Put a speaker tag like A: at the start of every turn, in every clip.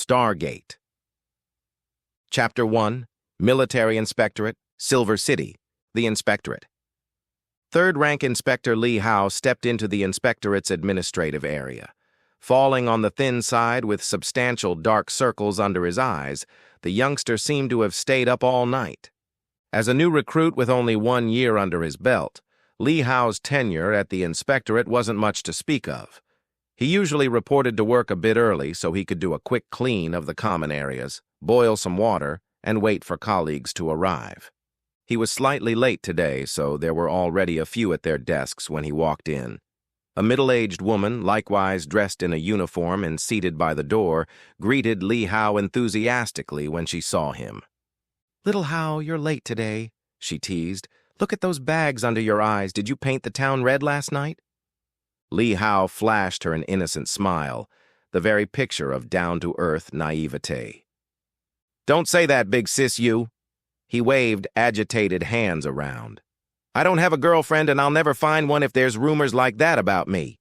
A: Stargate. Chapter 1, Military Inspectorate, Silver City, the Inspectorate. Third-rank Inspector Li Hao stepped into the Inspectorate's administrative area. Falling on the thin side with substantial dark circles under his eyes, the youngster seemed to have stayed up all night. As a new recruit with only 1 year under his belt, Li Hao's tenure at the Inspectorate wasn't much to speak of. He usually reported to work a bit early so he could do a quick clean of the common areas, boil some water, and wait for colleagues to arrive. He was slightly late today, so there were already a few at their desks when he walked in. A middle-aged woman, likewise dressed in a uniform and seated by the door, greeted Li Hao enthusiastically when she saw him. "Little Hao, you're late today," she teased. "Look at those bags under your eyes. Did you paint the town red last night?" Li Hao flashed her an innocent smile, the very picture of down-to-earth naivete. "Don't say that, big sis, you." He waved agitated hands around. "I don't have a girlfriend and I'll never find one if there's rumors like that about me."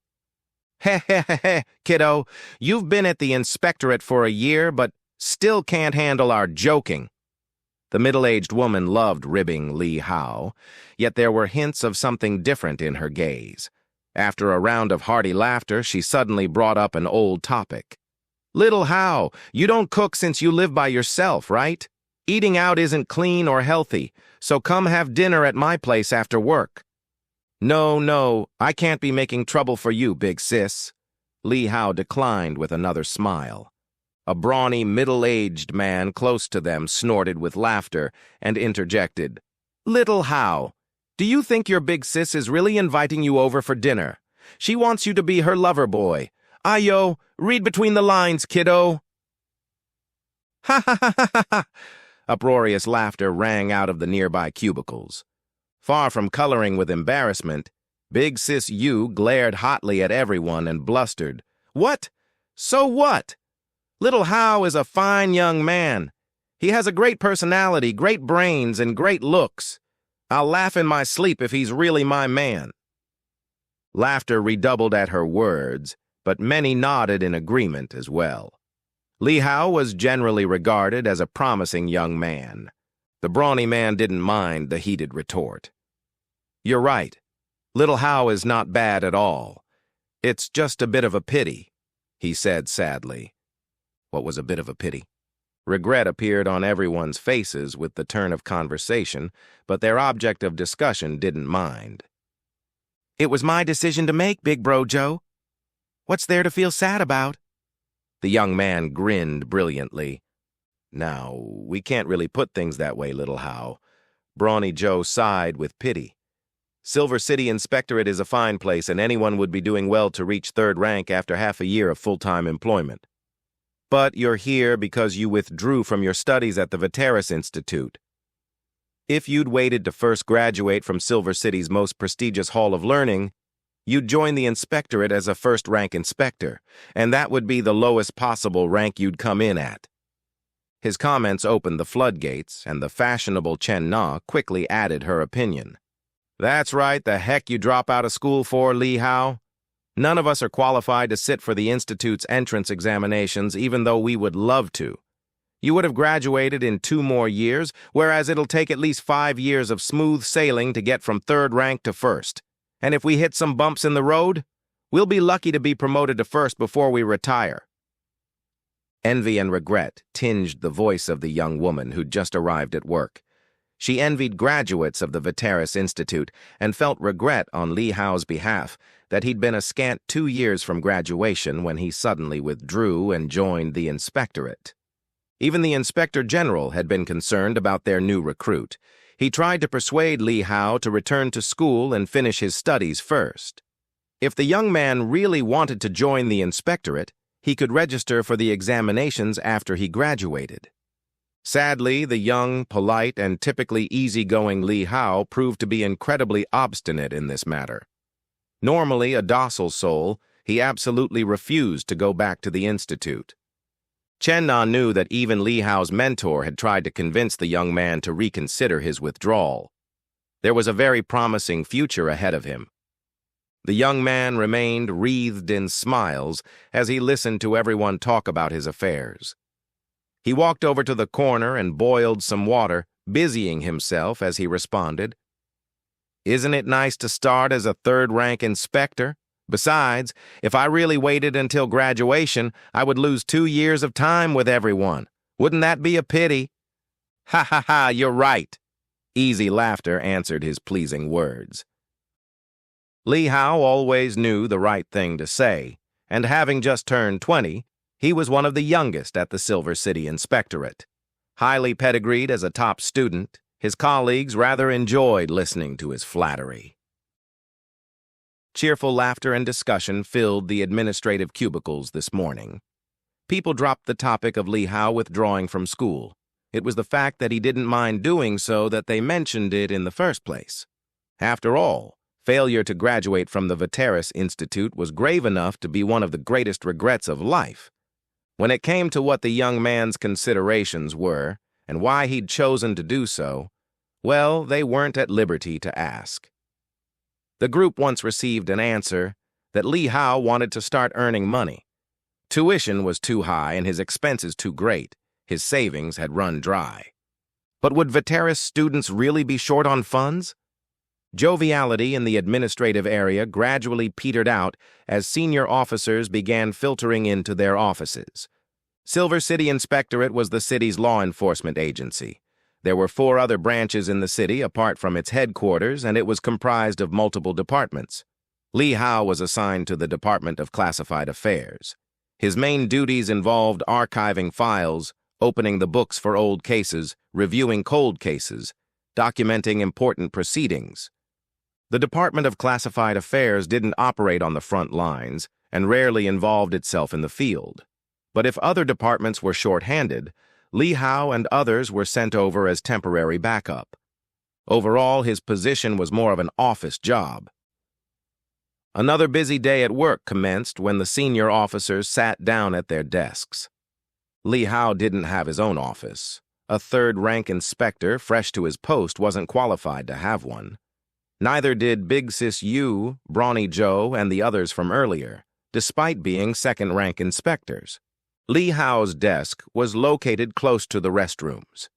A: "Heh heh heh heh, kiddo. You've been at the Inspectorate for a year, but still can't handle our joking." The middle-aged woman loved ribbing Li Hao, yet there were hints of something different in her gaze. After a round of hearty laughter, she suddenly brought up an old topic. "Little Hao, you don't cook since you live by yourself, right? Eating out isn't clean or healthy, so come have dinner at my place after work." No, I can't be making trouble for you, big sis." Li Hao declined with another smile. A brawny, middle-aged man close to them snorted with laughter and interjected, "Little Hao, do you think your big sis is really inviting you over for dinner? She wants you to be her lover boy. Ayo, read between the lines, kiddo." "Ha ha ha ha ha!" Uproarious laughter rang out of the nearby cubicles. Far from coloring with embarrassment, Big Sis Yu glared hotly at everyone and blustered, "What? So what? Little Hao is a fine young man. He has a great personality, great brains, and great looks. I'll laugh in my sleep if he's really my man." Laughter redoubled at her words, but many nodded in agreement as well. Li Hao was generally regarded as a promising young man. The brawny man didn't mind the heated retort. "You're right. Little Hao is not bad at all. It's just a bit of a pity," he said sadly. What was a bit of a pity? Regret appeared on everyone's faces with the turn of conversation, but their object of discussion didn't mind. "It was my decision to make, Big Bro Joe. What's there to feel sad about?" The young man grinned brilliantly. "Now, we can't really put things that way, Little Hao." Brawny Joe sighed with pity. "Silver City Inspectorate is a fine place, and anyone would be doing well to reach third rank after half a year of full-time employment. But you're here because you withdrew from your studies at the Veteris Institute. If you'd waited to first graduate from Silver City's most prestigious Hall of Learning, you'd join the Inspectorate as a first-rank inspector, and that would be the lowest possible rank you'd come in at." His comments opened the floodgates, and the fashionable Chen Na quickly added her opinion. "That's right, the heck you drop out of school for, Li Hao? None of us are qualified to sit for the Institute's entrance examinations, even though we would love to. You would have graduated in 2 more years, whereas it'll take at least 5 years of smooth sailing to get from third rank to first. And if we hit some bumps in the road, we'll be lucky to be promoted to first before we retire." Envy and regret tinged the voice of the young woman who'd just arrived at work. She envied graduates of the Veteris Institute and felt regret on Li Hao's behalf that he'd been a scant 2 years from graduation when he suddenly withdrew and joined the Inspectorate. Even the Inspector General had been concerned about their new recruit. He tried to persuade Li Hao to return to school and finish his studies first. If the young man really wanted to join the Inspectorate, he could register for the examinations after he graduated. Sadly, the young, polite, and typically easygoing Li Hao proved to be incredibly obstinate in this matter. Normally a docile soul, he absolutely refused to go back to the Institute. Chen Na knew that even Li Hao's mentor had tried to convince the young man to reconsider his withdrawal. There was a very promising future ahead of him. The young man remained wreathed in smiles as he listened to everyone talk about his affairs. He walked over to the corner and boiled some water, busying himself as he responded. "Isn't it nice to start as a third-rank inspector? Besides, if I really waited until graduation, I would lose 2 years of time with everyone. Wouldn't that be a pity?" "Ha ha ha, you're right." Easy laughter answered his pleasing words. Li Hao always knew the right thing to say, and having just turned 20, he was one of the youngest at the Silver City Inspectorate. Highly pedigreed as a top student, his colleagues rather enjoyed listening to his flattery. Cheerful laughter and discussion filled the administrative cubicles this morning. People dropped the topic of Li Hao withdrawing from school. It was the fact that he didn't mind doing so that they mentioned it in the first place. After all, failure to graduate from the Veteris Institute was grave enough to be one of the greatest regrets of life. When it came to what the young man's considerations were, and why he'd chosen to do so, well, they weren't at liberty to ask. The group once received an answer that Li Hao wanted to start earning money. Tuition was too high and his expenses too great. His savings had run dry. But would Veteris students really be short on funds? Joviality in the administrative area gradually petered out as senior officers began filtering into their offices. Silver City Inspectorate was the city's law enforcement agency. There were 4 other branches in the city apart from its headquarters, and it was comprised of multiple departments. Li Hao was assigned to the Department of Classified Affairs. His main duties involved archiving files, opening the books for old cases, reviewing cold cases, documenting important proceedings. The Department of Classified Affairs didn't operate on the front lines and rarely involved itself in the field. But if other departments were short-handed, Li Hao and others were sent over as temporary backup. Overall, his position was more of an office job. Another busy day at work commenced when the senior officers sat down at their desks. Li Hao didn't have his own office. A third-rank inspector, fresh to his post, wasn't qualified to have one. Neither did Big Sis Yu, Brawny Joe, and the others from earlier, despite being second-rank inspectors. Li Hao's desk was located close to the restrooms.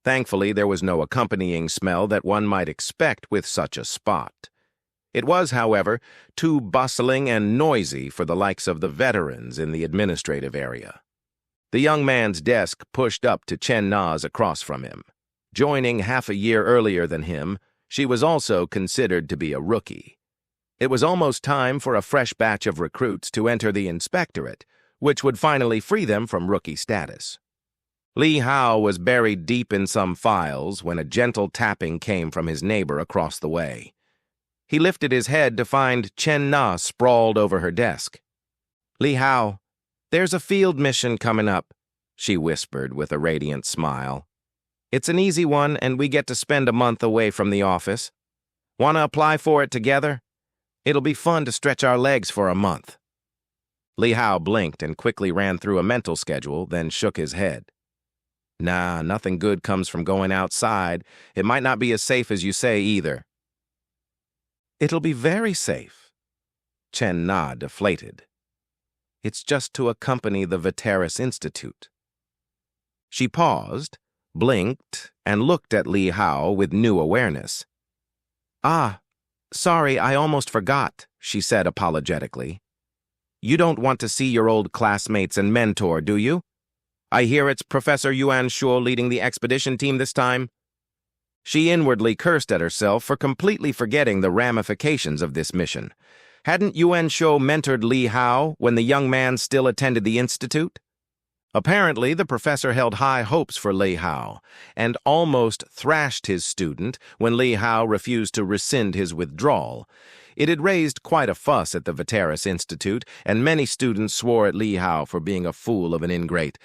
A: Thankfully, there was no accompanying smell that one might expect with such a spot. It was, however, too bustling and noisy for the likes of the veterans in the administrative area. The young man's desk pushed up to Chen Na's across from him. Joining half a year earlier than him, she was also considered to be a rookie. It was almost time for a fresh batch of recruits to enter the inspectorate, which would finally free them from rookie status. Li Hao was buried deep in some files when a gentle tapping came from his neighbor across the way. He lifted his head to find Chen Na sprawled over her desk. "Li Hao, there's a field mission coming up," she whispered with a radiant smile. "It's an easy one, and we get to spend a month away from the office. Want to apply for it together? It'll be fun to stretch our legs for a month." Li Hao blinked and quickly ran through a mental schedule, then shook his head. "Nah, nothing good comes from going outside. It might not be as safe as you say either." "It'll be very safe." Chen Na deflated. "It's just to accompany the Veteris Institute." She paused, blinked, and looked at Li Hao with new awareness. "Ah, sorry, I almost forgot," she said apologetically. "You don't want to see your old classmates and mentor, do you? I hear it's Professor Yuan Shuo leading the expedition team this time." She inwardly cursed at herself for completely forgetting the ramifications of this mission. Hadn't Yuan Shuo mentored Li Hao when the young man still attended the institute? Apparently, the professor held high hopes for Li Hao, and almost thrashed his student when Li Hao refused to rescind his withdrawal. It had raised quite a fuss at the Veteris Institute, and many students swore at Li Hao for being a fool of an ingrate.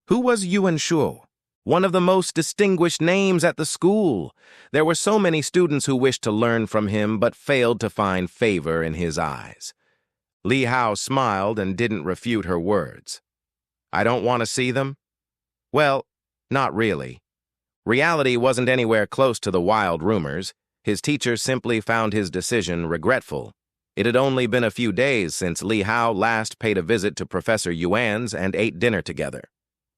A: Who was Yuan Shuo? One of the most distinguished names at the school. There were so many students who wished to learn from him but failed to find favor in his eyes. Li Hao smiled and didn't refute her words. "I don't want to see them?" Well, not really. Reality wasn't anywhere close to the wild rumors. His teacher simply found his decision regretful. It had only been a few days since Li Hao last paid a visit to Professor Yuan's and ate dinner together.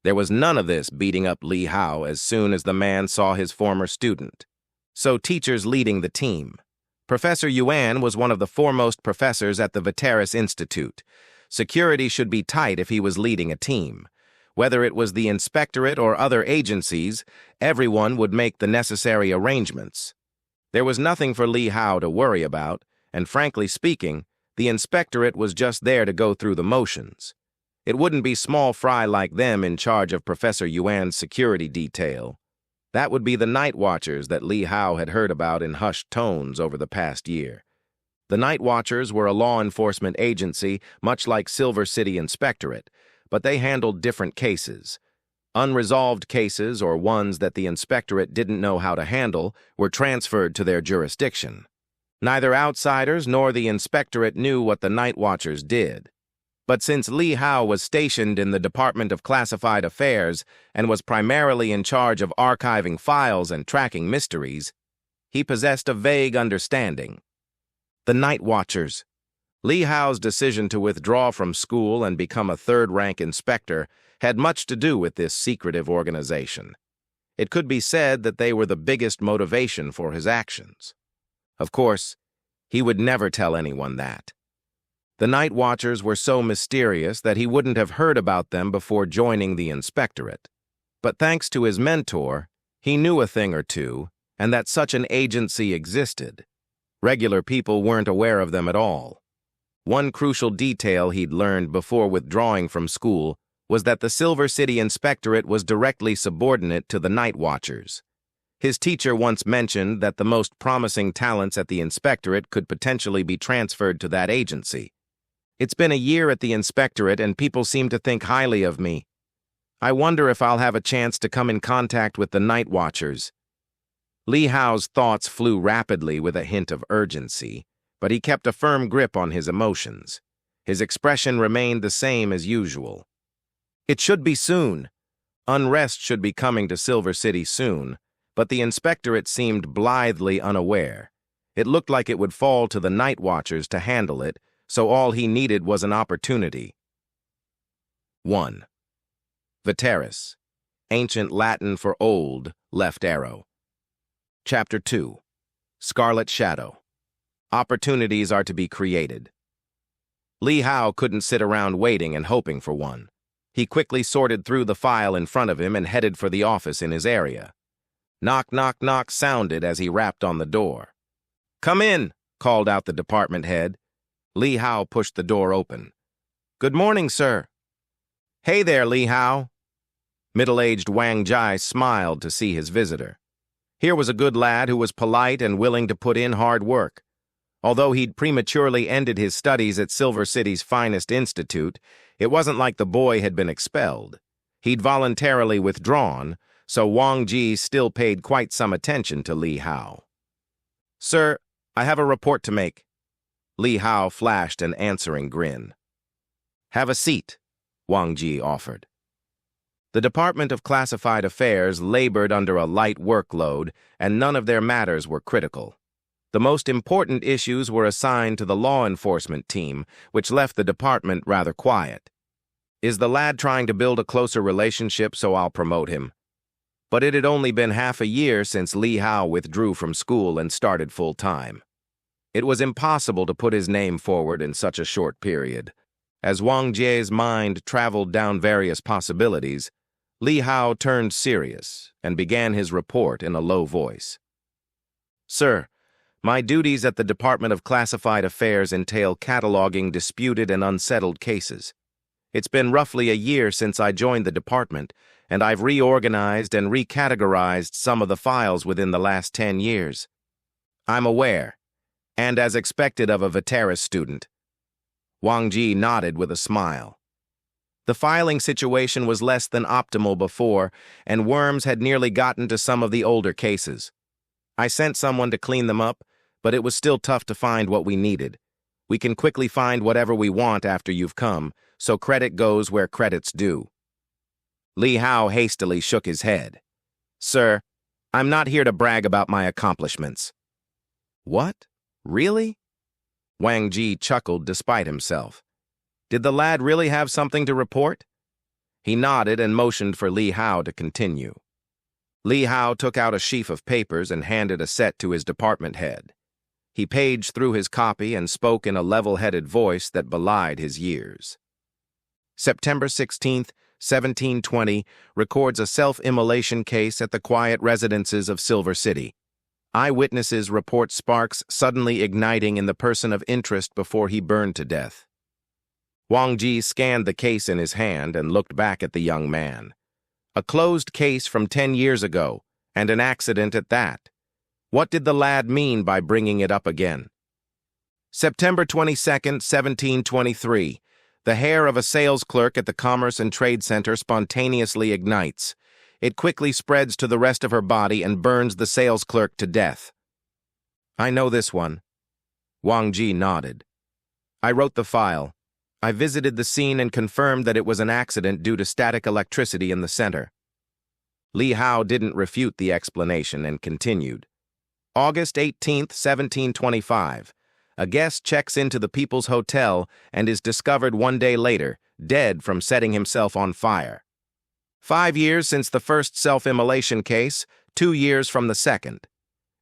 A: There was none of this beating up Li Hao as soon as the man saw his former student. So teachers leading the team. Professor Yuan was one of the foremost professors at the Veteris Institute. Security should be tight if he was leading a team. Whether it was the inspectorate or other agencies, everyone would make the necessary arrangements. There was nothing for Li Hao to worry about, and frankly speaking, the inspectorate was just there to go through the motions. It wouldn't be small fry like them in charge of Professor Yuan's security detail. That would be the night watchers that Li Hao had heard about in hushed tones over the past year. The night watchers were a law enforcement agency, much like Silver City Inspectorate, but they handled different cases. Unresolved cases, or ones that the inspectorate didn't know how to handle, were transferred to their jurisdiction. Neither outsiders nor the inspectorate knew what the night watchers did. But since Li Hao was stationed in the Department of Classified Affairs and was primarily in charge of archiving files and tracking mysteries, he possessed a vague understanding. The night watchers. Li Hao's decision to withdraw from school and become a third-rank inspector had much to do with this secretive organization. It could be said that they were the biggest motivation for his actions. Of course, he would never tell anyone that. The night watchers were so mysterious that he wouldn't have heard about them before joining the inspectorate. But thanks to his mentor, he knew a thing or two, and that such an agency existed. Regular people weren't aware of them at all. One crucial detail he'd learned before withdrawing from school was that the Silver City Inspectorate was directly subordinate to the night watchers. His teacher once mentioned that the most promising talents at the inspectorate could potentially be transferred to that agency. It's been a year at the inspectorate and people seem to think highly of me. I wonder if I'll have a chance to come in contact with the night watchers. Li Hao's thoughts flew rapidly with a hint of urgency, but he kept a firm grip on his emotions. His expression remained the same as usual. It should be soon. Unrest should be coming to Silver City soon, but the inspectorate seemed blithely unaware. It looked like it would fall to the night watchers to handle it, so all he needed was an opportunity. 1. Veteris, ancient Latin for old, left arrow. Chapter 2. Scarlet Shadow. Opportunities are to be created. Li Hao couldn't sit around waiting and hoping for one. He quickly sorted through the file in front of him and headed for the office in his area. Knock, knock, knock sounded as he rapped on the door. "Come in," called out the department head. Li Hao pushed the door open. "Good morning, sir." "Hey there, Li Hao." Middle-aged Wang Jai smiled to see his visitor. Here was a good lad who was polite and willing to put in hard work. Although he'd prematurely ended his studies at Silver City's finest institute, it wasn't like the boy had been expelled. He'd voluntarily withdrawn, so Wang Ji still paid quite some attention to Li Hao. "Sir, I have a report to make." Li Hao flashed an answering grin. "Have a seat," Wang Ji offered. The Department of Classified Affairs labored under a light workload, and none of their matters were critical. The most important issues were assigned to the law enforcement team, which left the department rather quiet. "Is the lad trying to build a closer relationship so I'll promote him?" But it had only been half a year since Li Hao withdrew from school and started full-time. It was impossible to put his name forward in such a short period. As Wang Jie's mind traveled down various possibilities, Li Hao turned serious and began his report in a low voice. "Sir, my duties at the Department of Classified Affairs entail cataloging disputed and unsettled cases. It's been roughly a year since I joined the department, and I've reorganized and recategorized some of the files within the last 10 years. I'm aware, and as expected of a Veteris student." Wang Ji nodded with a smile. The filing situation was less than optimal before, and worms had nearly gotten to some of the older cases. I sent someone to clean them up, but it was still tough to find what we needed. We can quickly find whatever we want after you've come, so credit goes where credit's due. Li Hao hastily shook his head. "Sir, I'm not here to brag about my accomplishments." "What? Really?" Wang Ji chuckled despite himself. Did the lad really have something to report? He nodded and motioned for Li Hao to continue. Li Hao took out a sheaf of papers and handed a set to his department head. He paged through his copy and spoke in a level-headed voice that belied his years. September 16, 1720, records a self-immolation case at the quiet residences of Silver City. Eyewitnesses report sparks suddenly igniting in the person of interest before he burned to death. Wang Ji scanned the case in his hand and looked back at the young man. A closed case from 10 years ago, and an accident at that. What did the lad mean by bringing it up again? September 22, 1723. The hair of a sales clerk at the Commerce and Trade Center spontaneously ignites. It quickly spreads to the rest of her body and burns the sales clerk to death. I know this one. Wang Ji nodded. I wrote the file. I visited the scene and confirmed that it was an accident due to static electricity in the center. Li Hao didn't refute the explanation and continued. August 18, 1725. A guest checks into the People's Hotel and is discovered 1 day later, dead from setting himself on fire. 5 years since the first self-immolation case, 2 years from the second.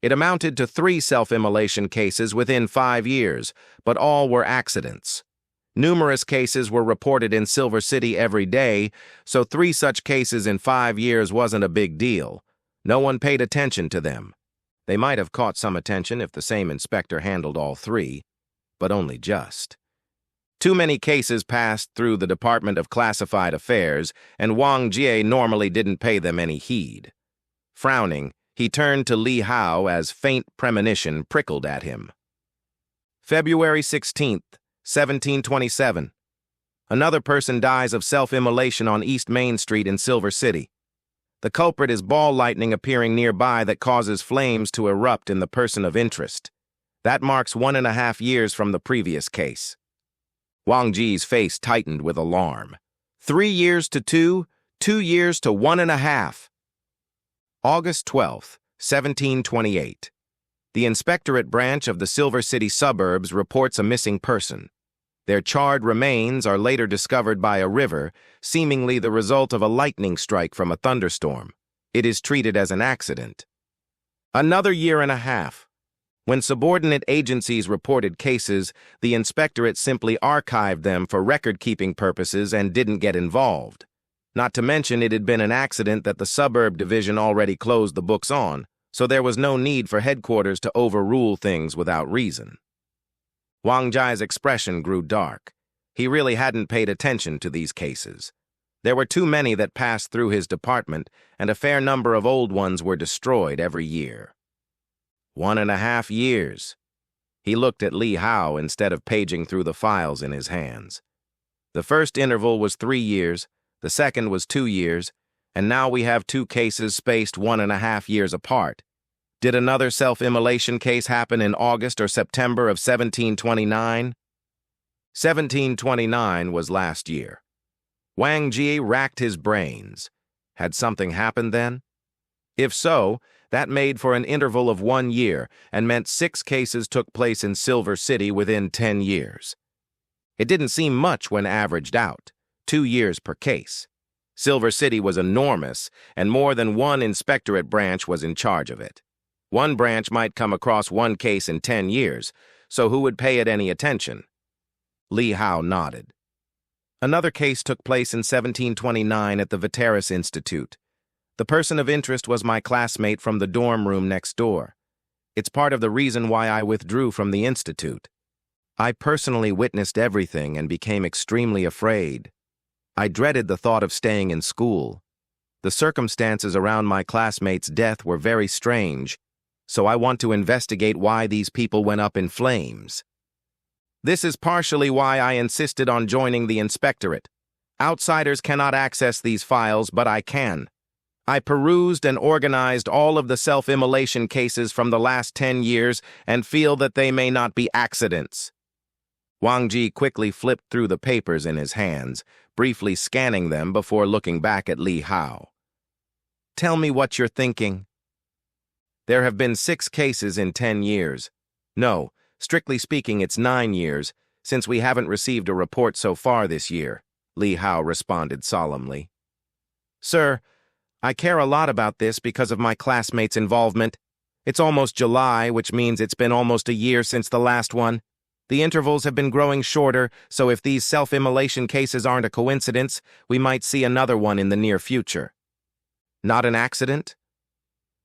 A: It amounted to 3 self-immolation cases within 5 years, but all were accidents. Numerous cases were reported in Silver City every day, so 3 such cases in 5 years wasn't a big deal. No one paid attention to them. They might have caught some attention if the same inspector handled all 3, but only just. Too many cases passed through the Department of Classified Affairs, and Wang Ji normally didn't pay them any heed. Frowning, he turned to Li Hao as faint premonition prickled at him. February 16th, 1727. Another person dies of self-immolation on East Main Street in Silver City. The culprit is ball lightning appearing nearby that causes flames to erupt in the person of interest. That marks 1.5 years from the previous case. Wang Ji's face tightened with alarm. 3 years to 2, 2 years to 1.5. August 12th, 1728. The Inspectorate branch of the Silver City suburbs reports a missing person. Their charred remains are later discovered by a river, seemingly the result of a lightning strike from a thunderstorm. It is treated as an accident. Another 1.5 years. When subordinate agencies reported cases, the Inspectorate simply archived them for record-keeping purposes and didn't get involved. Not to mention it had been an accident that the suburb division already closed the books on, so there was no need for headquarters to overrule things without reason. Wang Ji's expression grew dark. He really hadn't paid attention to these cases. There were too many that passed through his department, and a fair number of old ones were destroyed every year. 1.5 years. He looked at Li Hao instead of paging through the files in his hands. The first interval was 3 years, the second was 2 years, and now we have 2 cases spaced 1.5 years apart. Did another self-immolation case happen in August or September of 1729? 1729 was last year. Wang Ji racked his brains. Had something happened then? If so, that made for an interval of 1 year and meant 6 cases took place in Silver City within 10 years. It didn't seem much when averaged out, 2 years per case. Silver City was enormous, and more than one inspectorate branch was in charge of it. One branch might come across 1 case in 10 years, so who would pay it any attention? Li Hao nodded. Another case took place in 1729 at the Veteris Institute. The person of interest was my classmate from the dorm room next door. It's part of the reason why I withdrew from the institute. I personally witnessed everything and became extremely afraid. I dreaded the thought of staying in school. The circumstances around my classmate's death were very strange, so I want to investigate why these people went up in flames. This is partially why I insisted on joining the inspectorate. Outsiders cannot access these files, but I can. I perused and organized all of the self-immolation cases from the last 10 years and feel that they may not be accidents. Wang Ji quickly flipped through the papers in his hands, briefly scanning them before looking back at Li Hao. Tell me what you're thinking. There have been 6 cases in 10 years. No, strictly speaking, it's 9 years, since we haven't received a report so far this year, Li Hao responded solemnly. Sir, I care a lot about this because of my classmates' involvement. It's almost July, which means it's been almost a year since the last one. The intervals have been growing shorter, so if these self-immolation cases aren't a coincidence, we might see another one in the near future. Not an accident?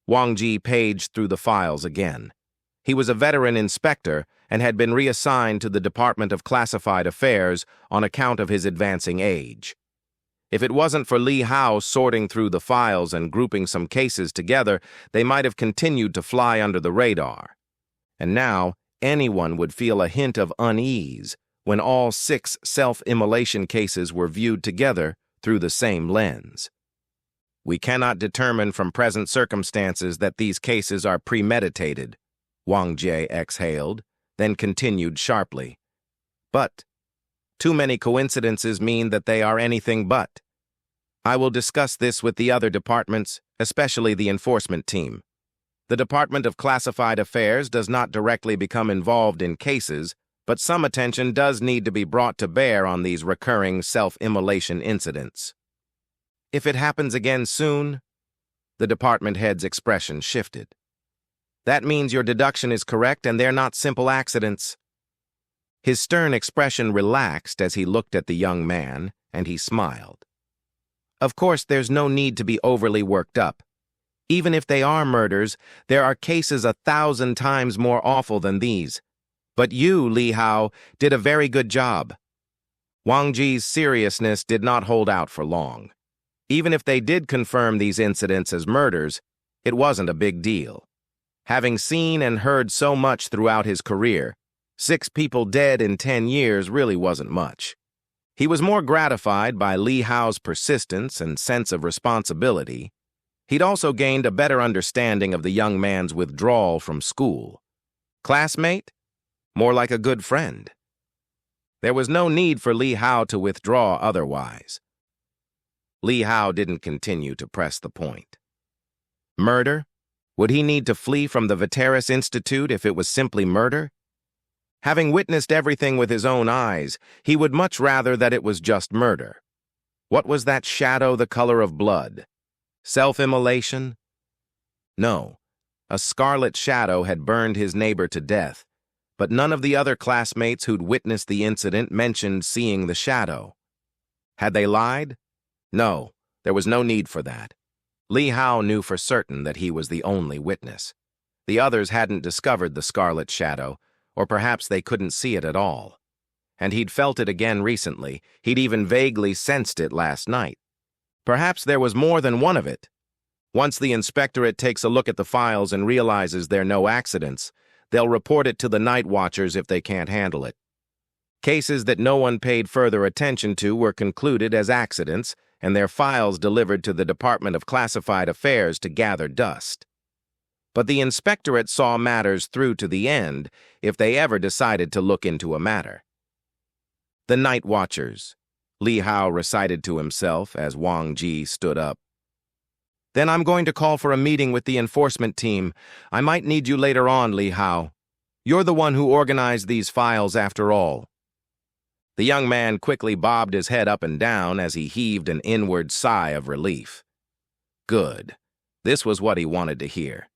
A: Wang Ji paged through the files again. He was a veteran inspector and had been reassigned to the Department of Classified Affairs on account of his advancing age. If it wasn't for Li Hao sorting through the files and grouping some cases together, they might have continued to fly under the radar. And now, anyone would feel a hint of unease when all 6 self-immolation cases were viewed together through the same lens. We cannot determine from present circumstances that these cases are premeditated, Wang Ji exhaled, then continued sharply. But too many coincidences mean that they are anything but. I will discuss this with the other departments, especially the enforcement team. The Department of Classified Affairs does not directly become involved in cases, but some attention does need to be brought to bear on these recurring self-immolation incidents. If it happens again soon, the department head's expression shifted. That means your deduction is correct and they're not simple accidents. His stern expression relaxed as he looked at the young man, and he smiled. Of course, there's no need to be overly worked up. Even if they are murders, there are cases 1,000 times more awful than these. But you, Li Hao, did a very good job. Wang Ji's seriousness did not hold out for long. Even if they did confirm these incidents as murders, it wasn't a big deal. Having seen and heard so much throughout his career, 6 people dead in 10 years really wasn't much. He was more gratified by Li Hao's persistence and sense of responsibility. He'd also gained a better understanding of the young man's withdrawal from school. Classmate? More like a good friend. There was no need for Li Hao to withdraw otherwise. Li Hao didn't continue to press the point. Murder? Would he need to flee from the Veteris Institute if it was simply murder? Having witnessed everything with his own eyes, he would much rather that it was just murder. What was that shadow the color of blood? Self-immolation? No. A scarlet shadow had burned his neighbor to death, but none of the other classmates who'd witnessed the incident mentioned seeing the shadow. Had they lied? No, there was no need for that. Li Hao knew for certain that he was the only witness. The others hadn't discovered the scarlet shadow, or perhaps they couldn't see it at all. And he'd felt it again recently. He'd even vaguely sensed it last night. Perhaps there was more than one of it. Once the inspectorate takes a look at the files and realizes there are no accidents, they'll report it to the night watchers if they can't handle it. Cases that no one paid further attention to were concluded as accidents, and their files delivered to the Department of Classified Affairs to gather dust. But the inspectorate saw matters through to the end if they ever decided to look into a matter. The night watchers, Li Hao recited to himself as Wang Ji stood up. Then I'm going to call for a meeting with the enforcement team. I might need you later on, Li Hao. You're the one who organized these files after all. The young man quickly bobbed his head up and down as he heaved an inward sigh of relief. Good. This was what he wanted to hear.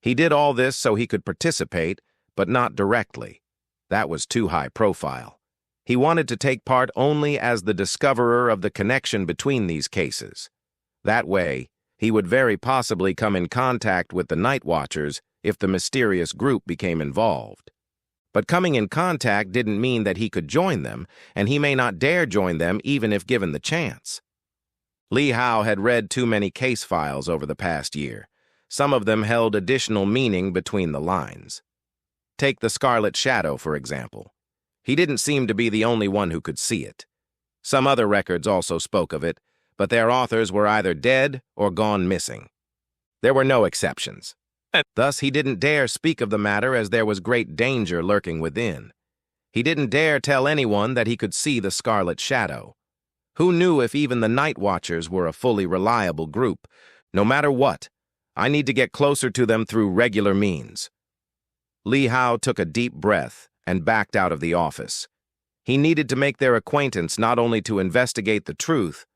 A: He did all this so he could participate, but not directly. That was too high profile. He wanted to take part only as the discoverer of the connection between these cases. That way, he would very possibly come in contact with the night watchers if the mysterious group became involved. But coming in contact didn't mean that he could join them, and he may not dare join them even if given the chance. Li Hao had read too many case files over the past year. Some of them held additional meaning between the lines. Take the scarlet shadow, for example. He didn't seem to be the only one who could see it. Some other records also spoke of it, but their authors were either dead or gone missing. There were no exceptions. Thus, he didn't dare speak of the matter as there was great danger lurking within. He didn't dare tell anyone that he could see the scarlet shadow. Who knew if even the night watchers were a fully reliable group? No matter what, I need to get closer to them through regular means. Li Hao took a deep breath and backed out of the office. He needed to make their acquaintance not only to investigate the truth,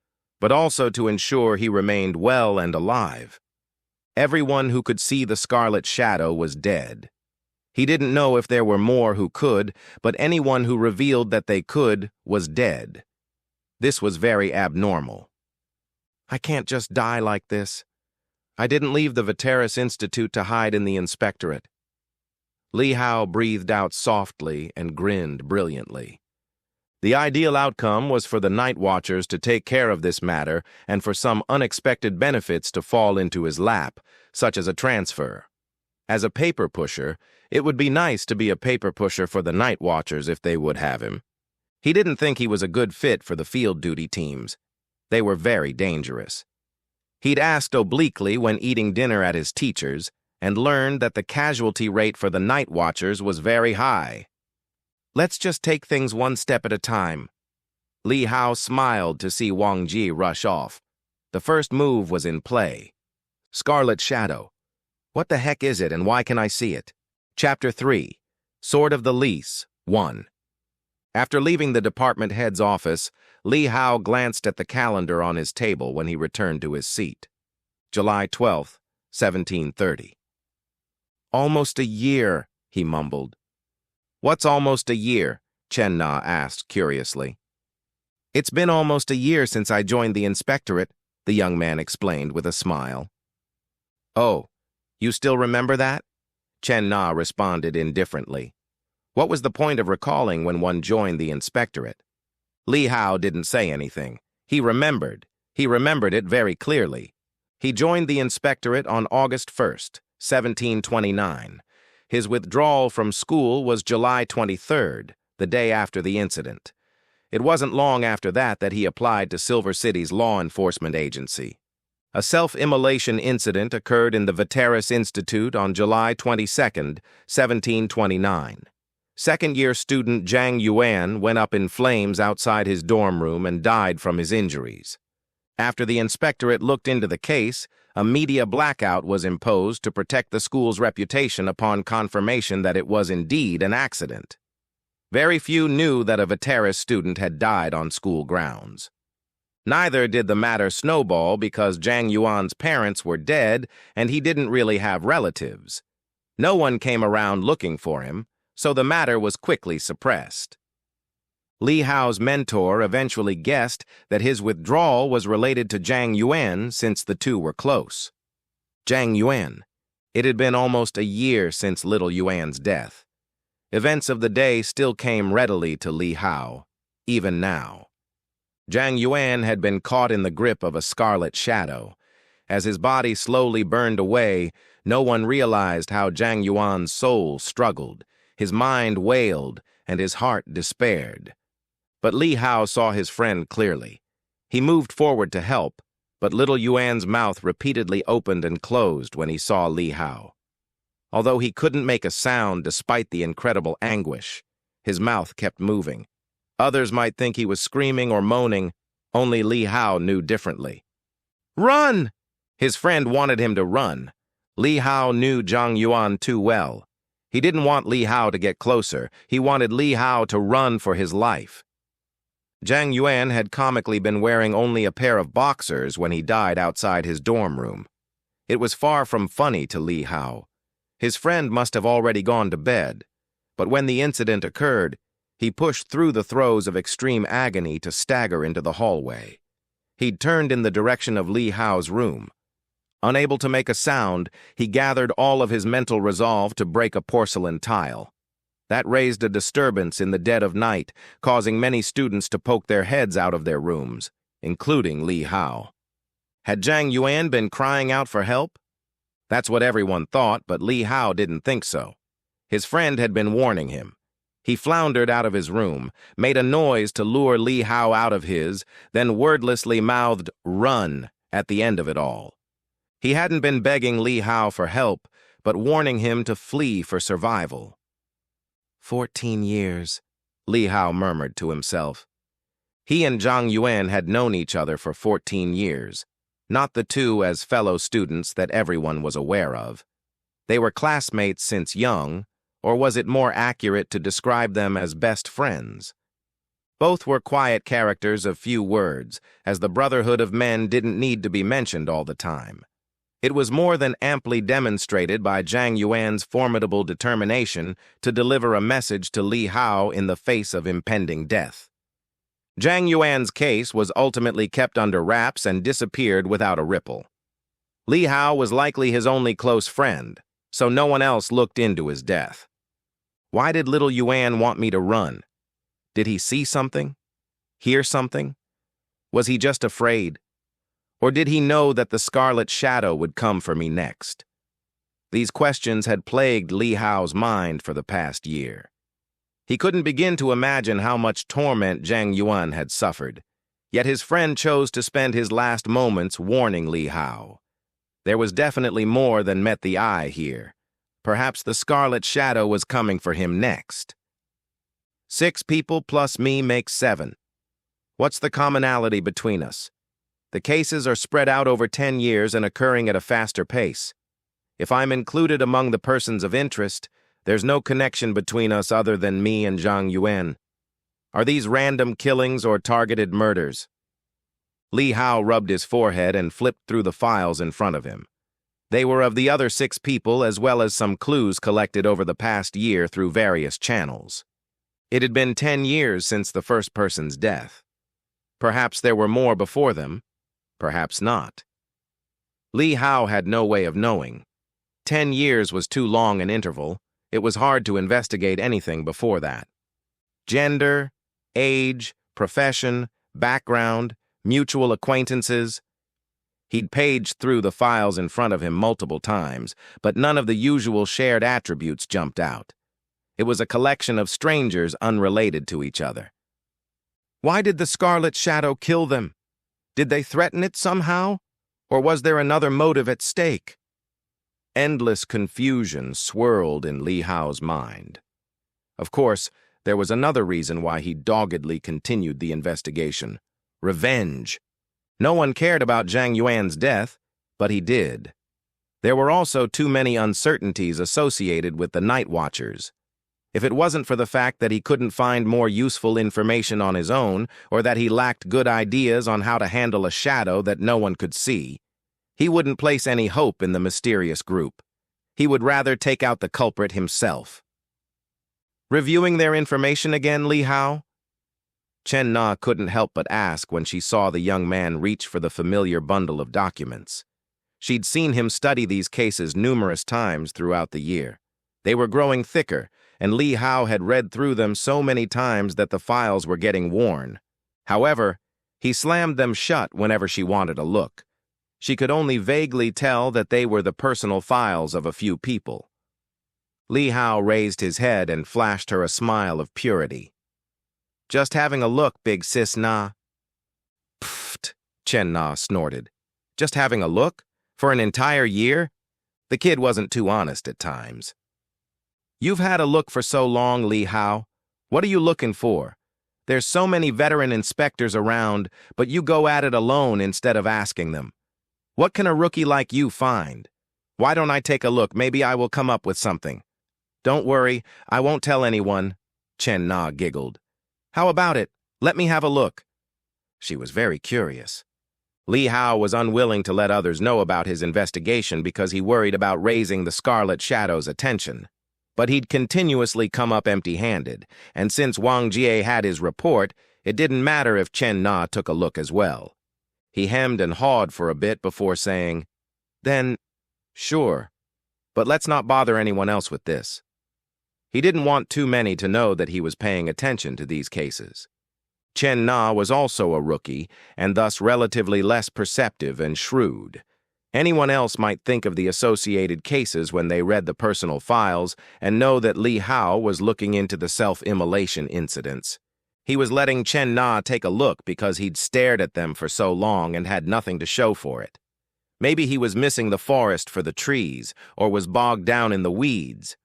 A: but also to ensure he remained well and alive. Everyone who could see the scarlet shadow was dead. He didn't know if there were more who could, but anyone who revealed that they could was dead. This was very abnormal. I can't just die like this. I didn't leave the Veteris Institute to hide in the inspectorate. Li Hao breathed out softly and grinned brilliantly. The ideal outcome was for the Night Watchers to take care of this matter and for some unexpected benefits to fall into his lap, such as a transfer. As a paper pusher, it would be nice to be a paper pusher for the Night Watchers if they would have him. He didn't think he was a good fit for the field duty teams. They were very dangerous. He'd asked obliquely when eating dinner at his teacher's and learned that the casualty rate for the Night Watchers was very high. Let's just take things one step at a time. Li Hao smiled to see Wang Ji rush off. The first move was in play. Scarlet Shadow. What the heck is it and why can I see it? Chapter 3. Sword of the Lease, 1. After leaving the department head's office, Li Hao glanced at the calendar on his table when he returned to his seat. July 12th, 1730. Almost a year, he mumbled. What's almost a year? Chen Na asked curiously. It's been almost a year since I joined the inspectorate, the young man explained with a smile. Oh, you still remember that? Chen Na responded indifferently. What was the point of recalling when one joined the inspectorate? Li Hao didn't say anything. He remembered. He remembered it very clearly. He joined the inspectorate on August 1st, 1729. His withdrawal from school was July 23rd, the day after the incident. It wasn't long after that he applied to Silver City's law enforcement agency. A self-immolation incident occurred in the Veteris Institute on July 22nd, 1729. Second-year student Zhang Yuan went up in flames outside his dorm room and died from his injuries. After the inspectorate looked into the case, a media blackout was imposed to protect the school's reputation upon confirmation that it was indeed an accident. Very few knew that a Veteris student had died on school grounds. Neither did the matter snowball because Zhang Yuan's parents were dead and he didn't really have relatives. No one came around looking for him, so the matter was quickly suppressed. Li Hao's mentor eventually guessed that his withdrawal was related to Zhang Yuan since the two were close. Zhang Yuan. It had been almost a year since little Yuan's death. Events of the day still came readily to Li Hao, even now. Zhang Yuan had been caught in the grip of a scarlet shadow. As his body slowly burned away, no one realized how Zhang Yuan's soul struggled, his mind wailed, and his heart despaired. But Li Hao saw his friend clearly. He moved forward to help, but little Yuan's mouth repeatedly opened and closed when he saw Li Hao. Although he couldn't make a sound despite the incredible anguish, his mouth kept moving. Others might think he was screaming or moaning, only Li Hao knew differently. Run! His friend wanted him to run. Li Hao knew Zhang Yuan too well. He didn't want Li Hao to get closer. He wanted Li Hao to run for his life. Zhang Yuan had comically been wearing only a pair of boxers when he died outside his dorm room. It was far from funny to Li Hao. His friend must have already gone to bed, but when the incident occurred, he pushed through the throes of extreme agony to stagger into the hallway. He'd turned in the direction of Li Hao's room. Unable to make a sound, he gathered all of his mental resolve to break a porcelain tile. That raised a disturbance in the dead of night, causing many students to poke their heads out of their rooms, including Li Hao. Had Zhang Yuan been crying out for help? That's what everyone thought, but Li Hao didn't think so. His friend had been warning him. He floundered out of his room, made a noise to lure Li Hao out of his, then wordlessly mouthed, "Run," at the end of it all. He hadn't been begging Li Hao for help, but warning him to flee for survival. 14 years, Li Hao murmured to himself. He and Zhang Yuan had known each other for 14 years, not the two as fellow students that everyone was aware of. They were classmates since young, or was it more accurate to describe them as best friends? Both were quiet characters of few words, as the Brotherhood of Men didn't need to be mentioned all the time. It was more than amply demonstrated by Zhang Yuan's formidable determination to deliver a message to Li Hao in the face of impending death. Zhang Yuan's case was ultimately kept under wraps and disappeared without a ripple. Li Hao was likely his only close friend, so no one else looked into his death. Why did little Yuan want me to run? Did he see something? Hear something? Was he just afraid? Or did he know that the scarlet shadow would come for me next? These questions had plagued Li Hao's mind for the past year. He couldn't begin to imagine how much torment Zhang Yuan had suffered, yet his friend chose to spend his last moments warning Li Hao. There was definitely more than met the eye here. Perhaps the scarlet shadow was coming for him next. 6 people plus me makes 7. What's the commonality between us? The cases are spread out over 10 years and occurring at a faster pace. If I'm included among the persons of interest, there's no connection between us other than me and Zhang Yuan. Are these random killings or targeted murders? Li Hao rubbed his forehead and flipped through the files in front of him. They were of the other 6 people, as well as some clues collected over the past year through various channels. It had been 10 years since the first person's death. Perhaps there were more before them, perhaps not. Li Hao had no way of knowing. 10 years was too long an interval. It was hard to investigate anything before that. Gender, age, profession, background, mutual acquaintances. He'd paged through the files in front of him multiple times, but none of the usual shared attributes jumped out. It was a collection of strangers unrelated to each other. Why did the Scarlet Shadow kill them? Did they threaten it somehow? Or was there another motive at stake? Endless confusion swirled in Li Hao's mind. Of course, there was another reason why he doggedly continued the investigation. Revenge. No one cared about Zhang Yuan's death, but he did. There were also too many uncertainties associated with the Night Watchers. If it wasn't for the fact that he couldn't find more useful information on his own, or that he lacked good ideas on how to handle a shadow that no one could see, he wouldn't place any hope in the mysterious group. He would rather take out the culprit himself. Reviewing their information again, Li Hao? Chen Na couldn't help but ask when she saw the young man reach for the familiar bundle of documents. She'd seen him study these cases numerous times throughout the year. They were growing thicker, and Li Hao had read through them so many times that the files were getting worn. However, he slammed them shut whenever she wanted a look. She could only vaguely tell that they were the personal files of a few people. Li Hao raised his head and flashed her a smile of purity. Just having a look, big sis Na. Pfft, Chen Na snorted. Just having a look? For an entire year? The kid wasn't too honest at times. You've had a look for so long, Li Hao. What are you looking for? There's so many veteran inspectors around, but you go at it alone instead of asking them. What can a rookie like you find? Why don't I take a look? Maybe I will come up with something. Don't worry, I won't tell anyone, Chen Na giggled. How about it? Let me have a look. She was very curious. Li Hao was unwilling to let others know about his investigation because he worried about raising the Scarlet Shadow's attention. But he'd continuously come up empty-handed, and since Wang Jie had his report, it didn't matter if Chen Na took a look as well. He hemmed and hawed for a bit before saying, Then, sure, but let's not bother anyone else with this. He didn't want too many to know that he was paying attention to these cases. Chen Na was also a rookie, and thus relatively less perceptive and shrewd. Anyone else might think of the associated cases when they read the personal files and know that Li Hao was looking into the self-immolation incidents. He was letting Chen Na take a look because he'd stared at them for so long and had nothing to show for it. Maybe he was missing the forest for the trees, or was bogged down in the weeds.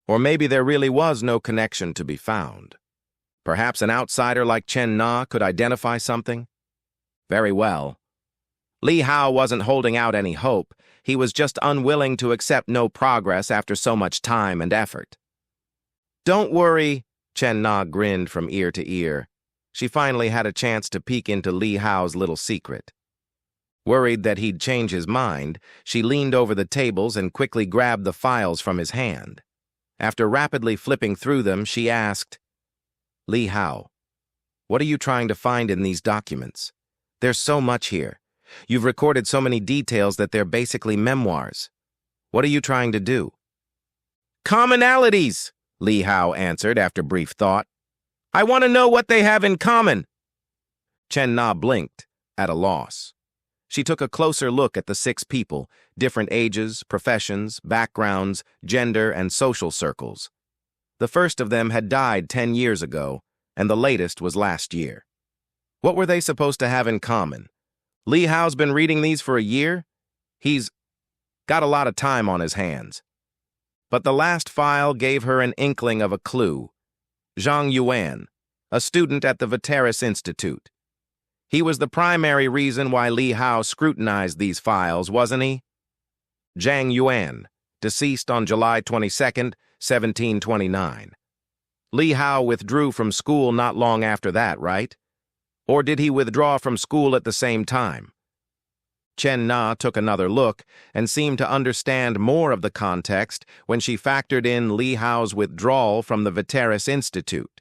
A: Or maybe there really was no connection to be found. Perhaps an outsider like Chen Na could identify something? Very well. Li Hao wasn't holding out any hope. He was just unwilling to accept no progress after so much time and effort. Don't worry, Chen Na grinned from ear to ear. She finally had a chance to peek into Li Hao's little secret. Worried that he'd change his mind, she leaned over the tables and quickly grabbed the files from his hand. After rapidly flipping through them, she asked, "Li Hao, what are you trying to find in these documents? There's so much here. You've recorded so many details that they're basically memoirs. What are you trying to do?" "Commonalities," Li Hao answered after brief thought. "I want to know what they have in common." Chen Na blinked, at a loss. She took a closer look at the 6 people, different ages, professions, backgrounds, gender, and social circles. The first of them had died 10 years ago, and the latest was last year. What were they supposed to have in common? Li Hao's been reading these for a year? He's got a lot of time on his hands. But the last file gave her an inkling of a clue. Zhang Yuan, a student at the Veteris Institute. He was the primary reason why Li Hao scrutinized these files, wasn't he? Zhang Yuan, deceased on July 22, 1729. Li Hao withdrew from school not long after that, right? Or did he withdraw from school at the same time? Chen Na took another look and seemed to understand more of the context when she factored in Li Hao's withdrawal from the Veteris Institute.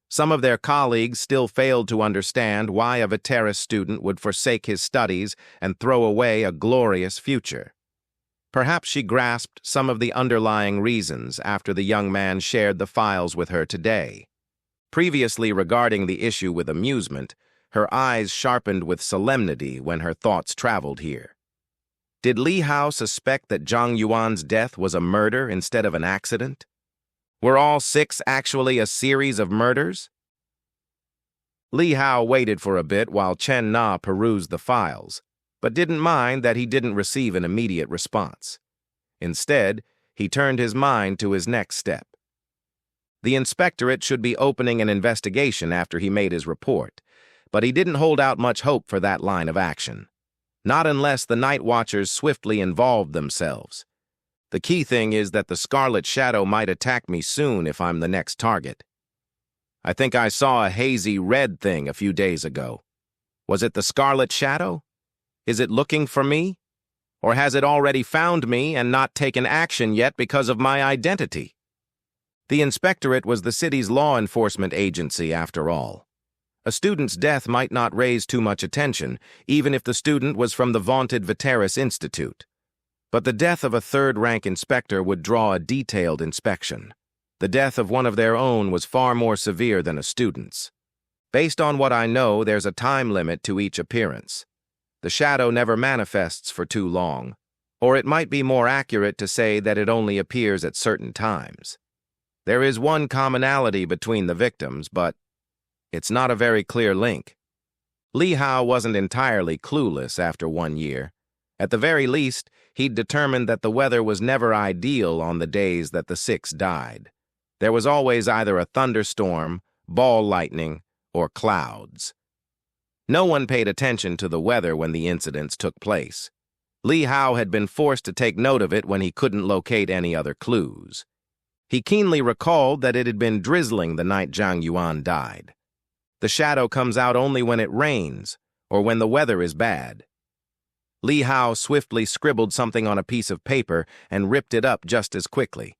A: Some of their colleagues still failed to understand why a Veteris student would forsake his studies and throw away a glorious future. Perhaps she grasped some of the underlying reasons after the young man shared the files with her today. Previously regarding the issue with amusement, her eyes sharpened with solemnity when her thoughts traveled here. Did Li Hao suspect that Zhang Yuan's death was a murder instead of an accident? Were all 6 actually a series of murders? Li Hao waited for a bit while Chen Na perused the files, but didn't mind that he didn't receive an immediate response. Instead, he turned his mind to his next step. The inspectorate should be opening an investigation after he made his report, but he didn't hold out much hope for that line of action. Not unless the Night Watchers swiftly involved themselves. The key thing is that the Scarlet Shadow might attack me soon if I'm the next target. I think I saw a hazy red thing a few days ago. Was it the Scarlet Shadow? Is it looking for me? Or has it already found me and not taken action yet because of my identity? The inspectorate was the city's law enforcement agency, after all. A student's death might not raise too much attention, even if the student was from the vaunted Veteris Institute. But the death of a third-rank inspector would draw a detailed inspection. The death of one of their own was far more severe than a student's. Based on what I know, there's a time limit to each appearance. The shadow never manifests for too long, or it might be more accurate to say that it only appears at certain times. There is one commonality between the victims, but it's not a very clear link. Li Hao wasn't entirely clueless after 1 year. At the very least, he'd determined that the weather was never ideal on the days that the 6 died. There was always either a thunderstorm, ball lightning, or clouds. No one paid attention to the weather when the incidents took place. Li Hao had been forced to take note of it when he couldn't locate any other clues. He keenly recalled that it had been drizzling the night Zhang Yuan died. The shadow comes out only when it rains, or when the weather is bad. Li Hao swiftly scribbled something on a piece of paper and ripped it up just as quickly.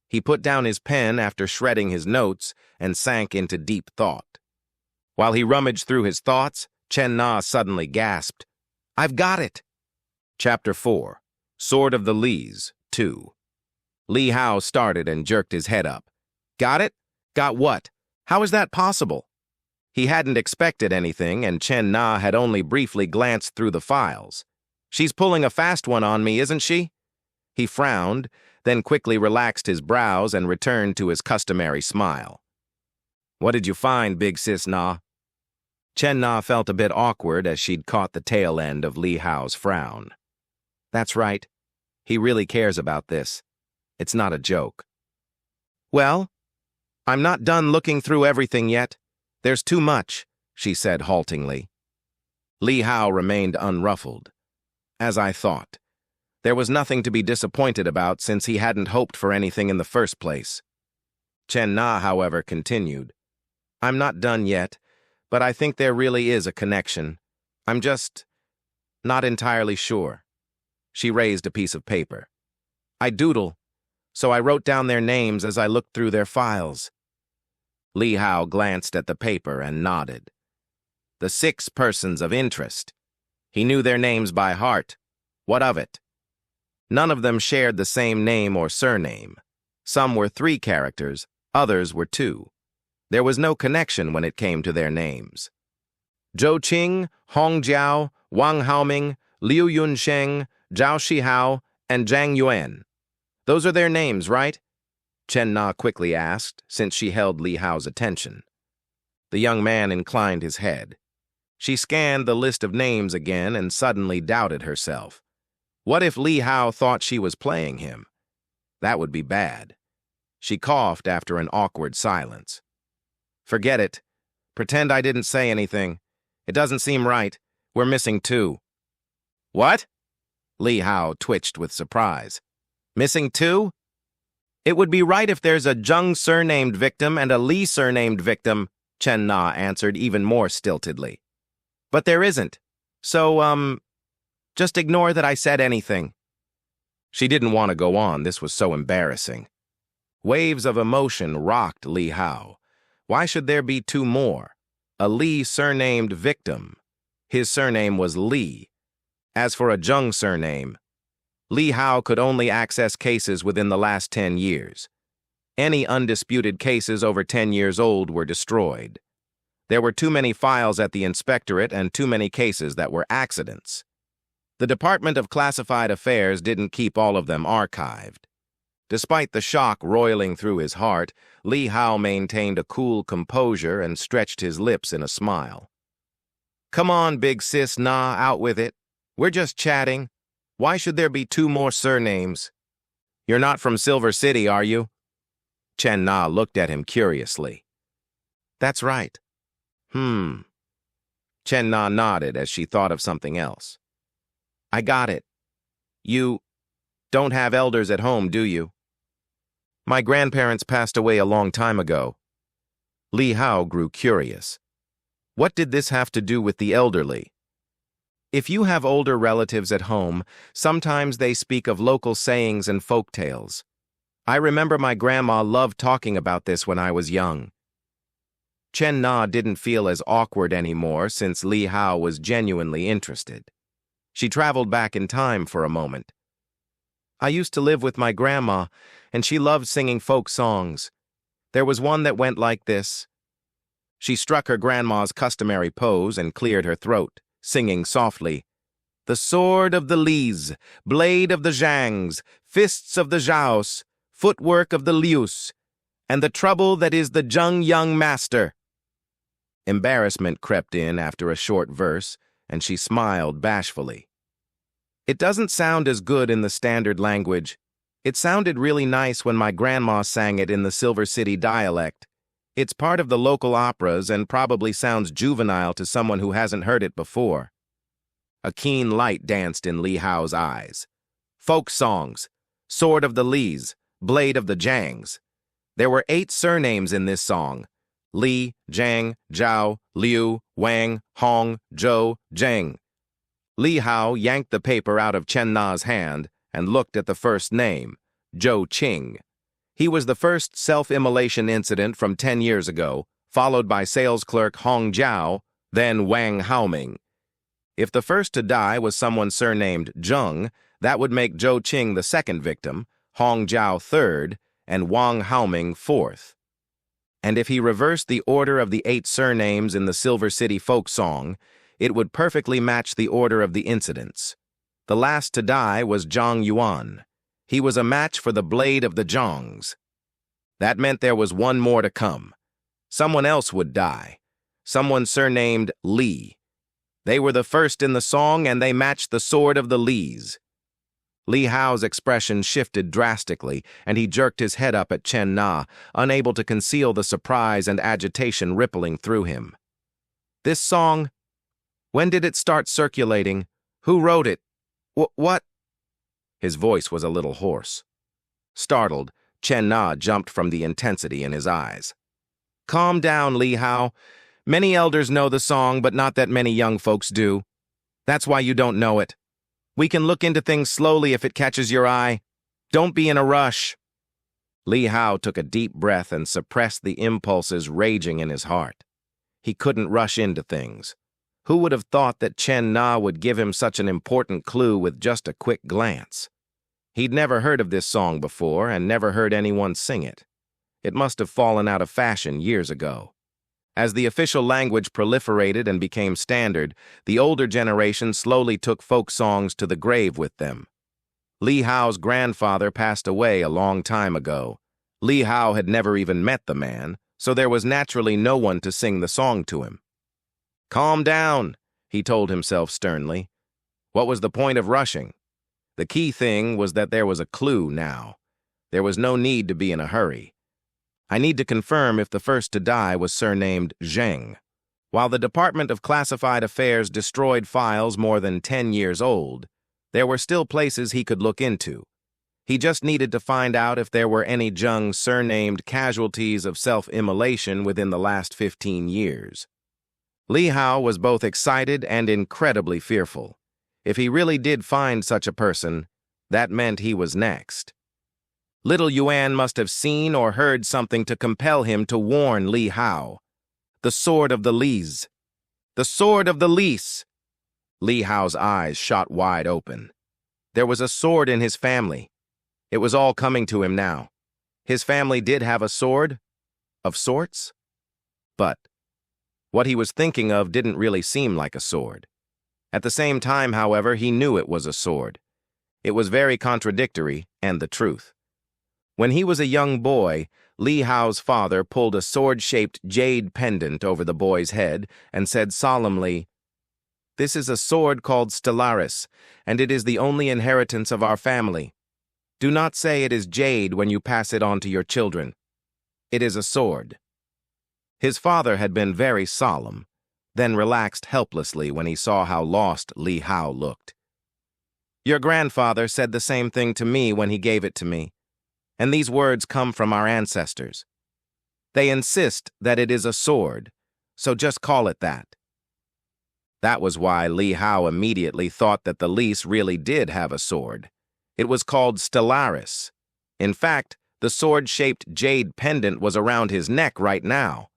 A: He put down his pen after shredding his notes and sank into deep thought. While he rummaged through his thoughts, Chen Na suddenly gasped, "I've got it!" Chapter 4, Sword of the Lis, 2. Li Hao started and jerked his head up. "Got it? Got what? How is that possible?" He hadn't expected anything, and Chen Na had only briefly glanced through the files. "She's pulling a fast one on me, isn't she?" He frowned, then quickly relaxed his brows and returned to his customary smile. "What did you find, Big Sis Na?" Chen Na felt a bit awkward as she'd caught the tail end of Li Hao's frown. "That's right. He really cares about this. It's not a joke." "Well, I'm not done looking through everything yet. There's too much," she said haltingly. Li Hao remained unruffled. "As I thought. There was nothing to be disappointed about since he hadn't hoped for anything in the first place." Chen Na, however, continued, "I'm not done yet, but I think there really is a connection. I'm just not entirely sure. She raised a piece of paper. I doodle, so I wrote down their names as I looked through their files. Li Hao glanced at the paper and nodded. The 6 persons of interest. He knew their names by heart. What of it? None of them shared the same name or surname. Some were 3 characters, others were 2. There was no connection when it came to their names. Zhou Qing, Hong Jiao, Wang Haoming, Liu Yunsheng, Zhao Shihao, and Zhang Yuan. Those are their names, right? Chen Na quickly asked, since she held Li Hao's attention. The young man inclined his head. She scanned the list of names again and suddenly doubted herself. What if Li Hao thought she was playing him? That would be bad. She coughed after an awkward silence. Forget it. Pretend I didn't say anything. It doesn't seem right. We're missing 2. What? Li Hao twitched with surprise. Missing 2? It would be right if there's a Zheng surnamed victim and a Li surnamed victim, Chen Na answered even more stiltedly. But there isn't. So, just ignore that I said anything. She didn't want to go on. This was so embarrassing. Waves of emotion rocked Li Hao. Why should there be 2 more? A Li surnamed victim. His surname was Li. As for a Zheng surname, Li Hao could only access cases within the last 10 years. Any undisputed cases over 10 years old were destroyed. There were too many files at the inspectorate and too many cases that were accidents. The Department of Classified Affairs didn't keep all of them archived. Despite the shock roiling through his heart, Li Hao maintained a cool composure and stretched his lips in a smile. Come on, big sis Na, out with it. We're just chatting. Why should there be 2 more surnames? You're not from Silver City, are you? Chen Na looked at him curiously. That's right. Chen Na nodded as she thought of something else. I got it. You don't have elders at home, do you? My grandparents passed away a long time ago. Li Hao grew curious. What did this have to do with the elderly? If you have older relatives at home, sometimes they speak of local sayings and folk tales. I remember my grandma loved talking about this when I was young. Chen Na didn't feel as awkward anymore since Li Hao was genuinely interested. She traveled back in time for a moment. I used to live with my grandma, and she loved singing folk songs. There was one that went like this. She struck her grandma's customary pose and cleared her throat, singing softly, The sword of the Lis, blade of the Zhangs, fists of the Zhaos, footwork of the Lius, and the trouble that is the Zheng young master. Embarrassment crept in after a short verse, and she smiled bashfully. It doesn't sound as good in the standard language. It sounded really nice when my grandma sang it in the Silver City dialect. It's part of the local operas and probably sounds juvenile to someone who hasn't heard it before. A keen light danced in Li Hao's eyes. Folk songs, sword of the Lis, blade of the Zhangs. There were 8 surnames in this song. Li, Zhang, Zhao, Liu, Wang, Hong, Zhou, Zheng. Li Hao yanked the paper out of Chen Na's hand and looked at the first name, Zhou Qing. He was the first self-immolation incident from 10 years ago, followed by sales clerk Hong Jiao, then Wang Haoming. If the first to die was someone surnamed Zheng, that would make Zhou Qing the second victim, Hong Jiao third, and Wang Haoming fourth. And if he reversed the order of the 8 surnames in the Silver City folk song, it would perfectly match the order of the incidents. The last to die was Zhang Yuan. He was a match for the blade of the Zhangs. That meant there was one more to come. Someone else would die. Someone surnamed Li. They were the first in the song and they matched the sword of the Lis. Li Hao's expression shifted drastically and he jerked his head up at Chen Na, unable to conceal the surprise and agitation rippling through him. This song, when did it start circulating? Who wrote it? What? His voice was a little hoarse. Startled, Chen Na jumped from the intensity in his eyes. Calm down, Li Hao. Many elders know the song, but not that many young folks do. That's why you don't know it. We can look into things slowly if it catches your eye. Don't be in a rush." Li Hao took a deep breath and suppressed the impulses raging in his heart. He couldn't rush into things. Who would have thought that Chen Na would give him such an important clue with just a quick glance? He'd never heard of this song before and never heard anyone sing it. It must have fallen out of fashion years ago. As the official language proliferated and became standard, the older generation slowly took folk songs to the grave with them. Li Hao's grandfather passed away a long time ago. Li Hao had never even met the man, so there was naturally no one to sing the song to him. "Calm down," he told himself sternly. What was the point of rushing? The key thing was that there was a clue now. There was no need to be in a hurry. I need to confirm if the first to die was surnamed Zheng. While the Department of Classified Affairs destroyed files more than 10 years old, there were still places he could look into. He just needed to find out if there were any Zheng surnamed casualties of self-immolation within the last 15 years. Li Hao was both excited and incredibly fearful. If he really did find such a person, that meant he was next. Little Yuan must have seen or heard something to compel him to warn Li Hao. The sword of the Lis. The sword of the Lis! Li Hao's eyes shot wide open. There was a sword in his family. It was all coming to him now. His family did have a sword, of sorts. But what he was thinking of didn't really seem like a sword. At the same time, however, he knew it was a sword. It was very contradictory, and the truth. When he was a young boy, Li Hao's father pulled a sword-shaped jade pendant over the boy's head and said solemnly, "This is a sword called stellaris, and it is the only inheritance of our family. Do not say it is jade when you pass it on to your children. It is a sword." His father had been very solemn, then relaxed helplessly when he saw how lost Li Hao looked. "Your grandfather said the same thing to me when he gave it to me, and these words come from our ancestors. They insist that it is a sword, so just call it that." That was why Li Hao immediately thought that the Lis really did have a sword. It was called stellaris. In fact, the sword-shaped jade pendant was around his neck right now.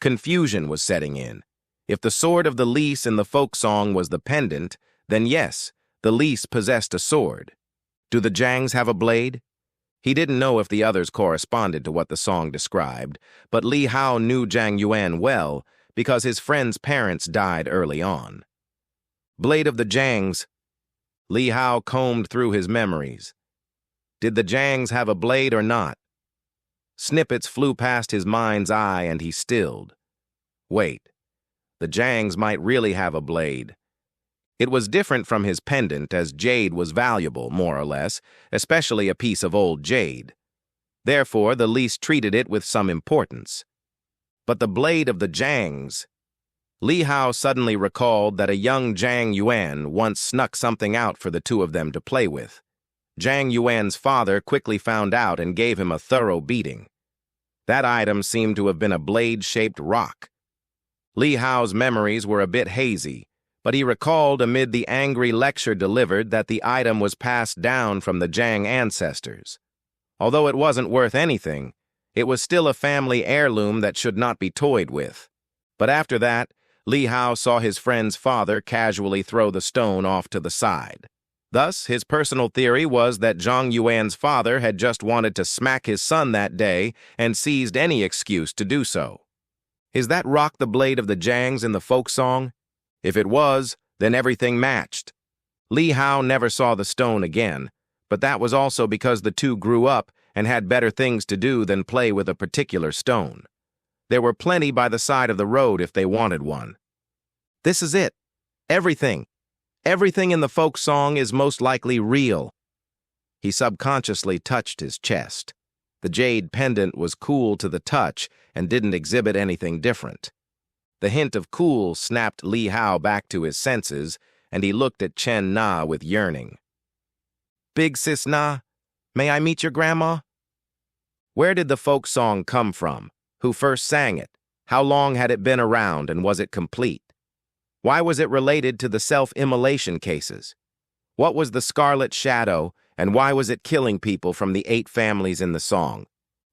A: Confusion was setting in. If the sword of the Lis in the folk song was the pendant, then yes, the Lis possessed a sword. Do the Zhangs have a blade? He didn't know if the others corresponded to what the song described, but Li Hao knew Zhang Yuan well because his friend's parents died early on. Blade of the Zhangs. Li Hao combed through his memories. Did the Zhangs have a blade or not? Snippets flew past his mind's eye and he stilled. Wait, the Zhangs might really have a blade. It was different from his pendant, as jade was valuable, more or less, especially a piece of old jade. Therefore, the Lis treated it with some importance. But the blade of the Zhangs. Li Hao suddenly recalled that a young Zhang Yuan once snuck something out for the two of them to play with. Zhang Yuan's father quickly found out and gave him a thorough beating. That item seemed to have been a blade-shaped rock. Li Hao's memories were a bit hazy, but he recalled amid the angry lecture delivered that the item was passed down from the Zhang ancestors. Although it wasn't worth anything, it was still a family heirloom that should not be toyed with. But after that, Li Hao saw his friend's father casually throw the stone off to the side. Thus, his personal theory was that Zhang Yuan's father had just wanted to smack his son that day and seized any excuse to do so. Is that rock the blade of the Zhangs in the folk song? If it was, then everything matched. Li Hao never saw the stone again, but that was also because the two grew up and had better things to do than play with a particular stone. There were plenty by the side of the road if they wanted one. This is it. Everything. Everything in the folk song is most likely real. He subconsciously touched his chest. The jade pendant was cool to the touch and didn't exhibit anything different. The hint of cool snapped Li Hao back to his senses, and he looked at Chen Na with yearning. "Big sis Na, may I meet your grandma?" Where did the folk song come from? Who first sang it? How long had it been around, and was it complete? Why was it related to the self-immolation cases? What was the scarlet shadow, and why was it killing people from the 8 families in the song?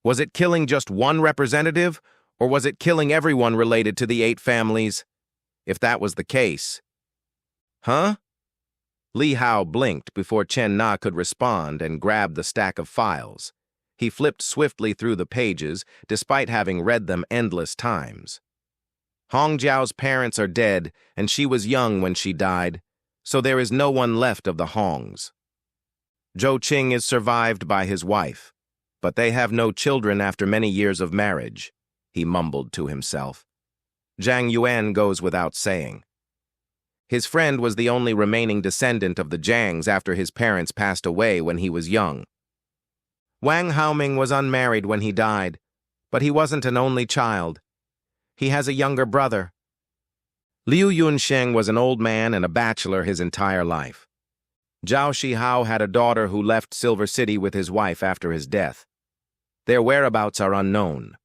A: Was it killing just one representative, or was it killing everyone related to the 8 families? If that was the case... Huh? Li Hao blinked before Chen Na could respond and grabbed the stack of files. He flipped swiftly through the pages, despite having read them endless times. Hong Jiao's parents are dead, and she was young when she died, so there is no one left of the Hongs. Zhou Qing is survived by his wife, but they have no children after many years of marriage, he mumbled to himself. Zhang Yuan goes without saying. His friend was the only remaining descendant of the Zhangs after his parents passed away when he was young. Wang Haoming was unmarried when he died, but he wasn't an only child. He has a younger brother. Liu Yunsheng was an old man and a bachelor his entire life. Zhao Shihao had a daughter who left Silver City with his wife after his death. Their whereabouts are unknown.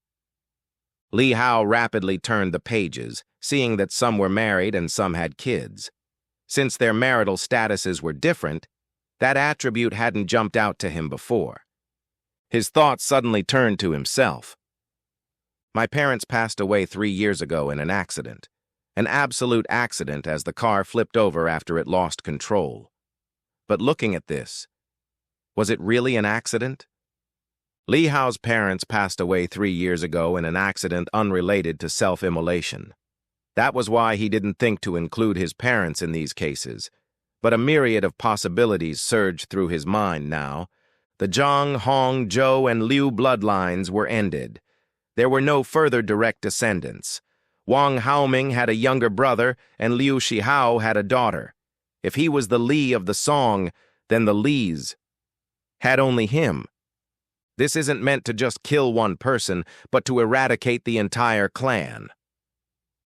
A: Li Hao rapidly turned the pages, seeing that some were married and some had kids. Since their marital statuses were different, that attribute hadn't jumped out to him before. His thoughts suddenly turned to himself. My parents passed away 3 years ago in an accident. An absolute accident as the car flipped over after it lost control. But looking at this, was it really an accident? Li Hao's parents passed away 3 years ago in an accident unrelated to self-immolation. That was why he didn't think to include his parents in these cases. But a myriad of possibilities surged through his mind now. The Zhang, Hong, Zhou, and Liu bloodlines were ended. There were no further direct descendants. Wang Haoming had a younger brother, and Liu Shihao had a daughter. If he was the Li of the song, then the Lis had only him. This isn't meant to just kill one person, but to eradicate the entire clan.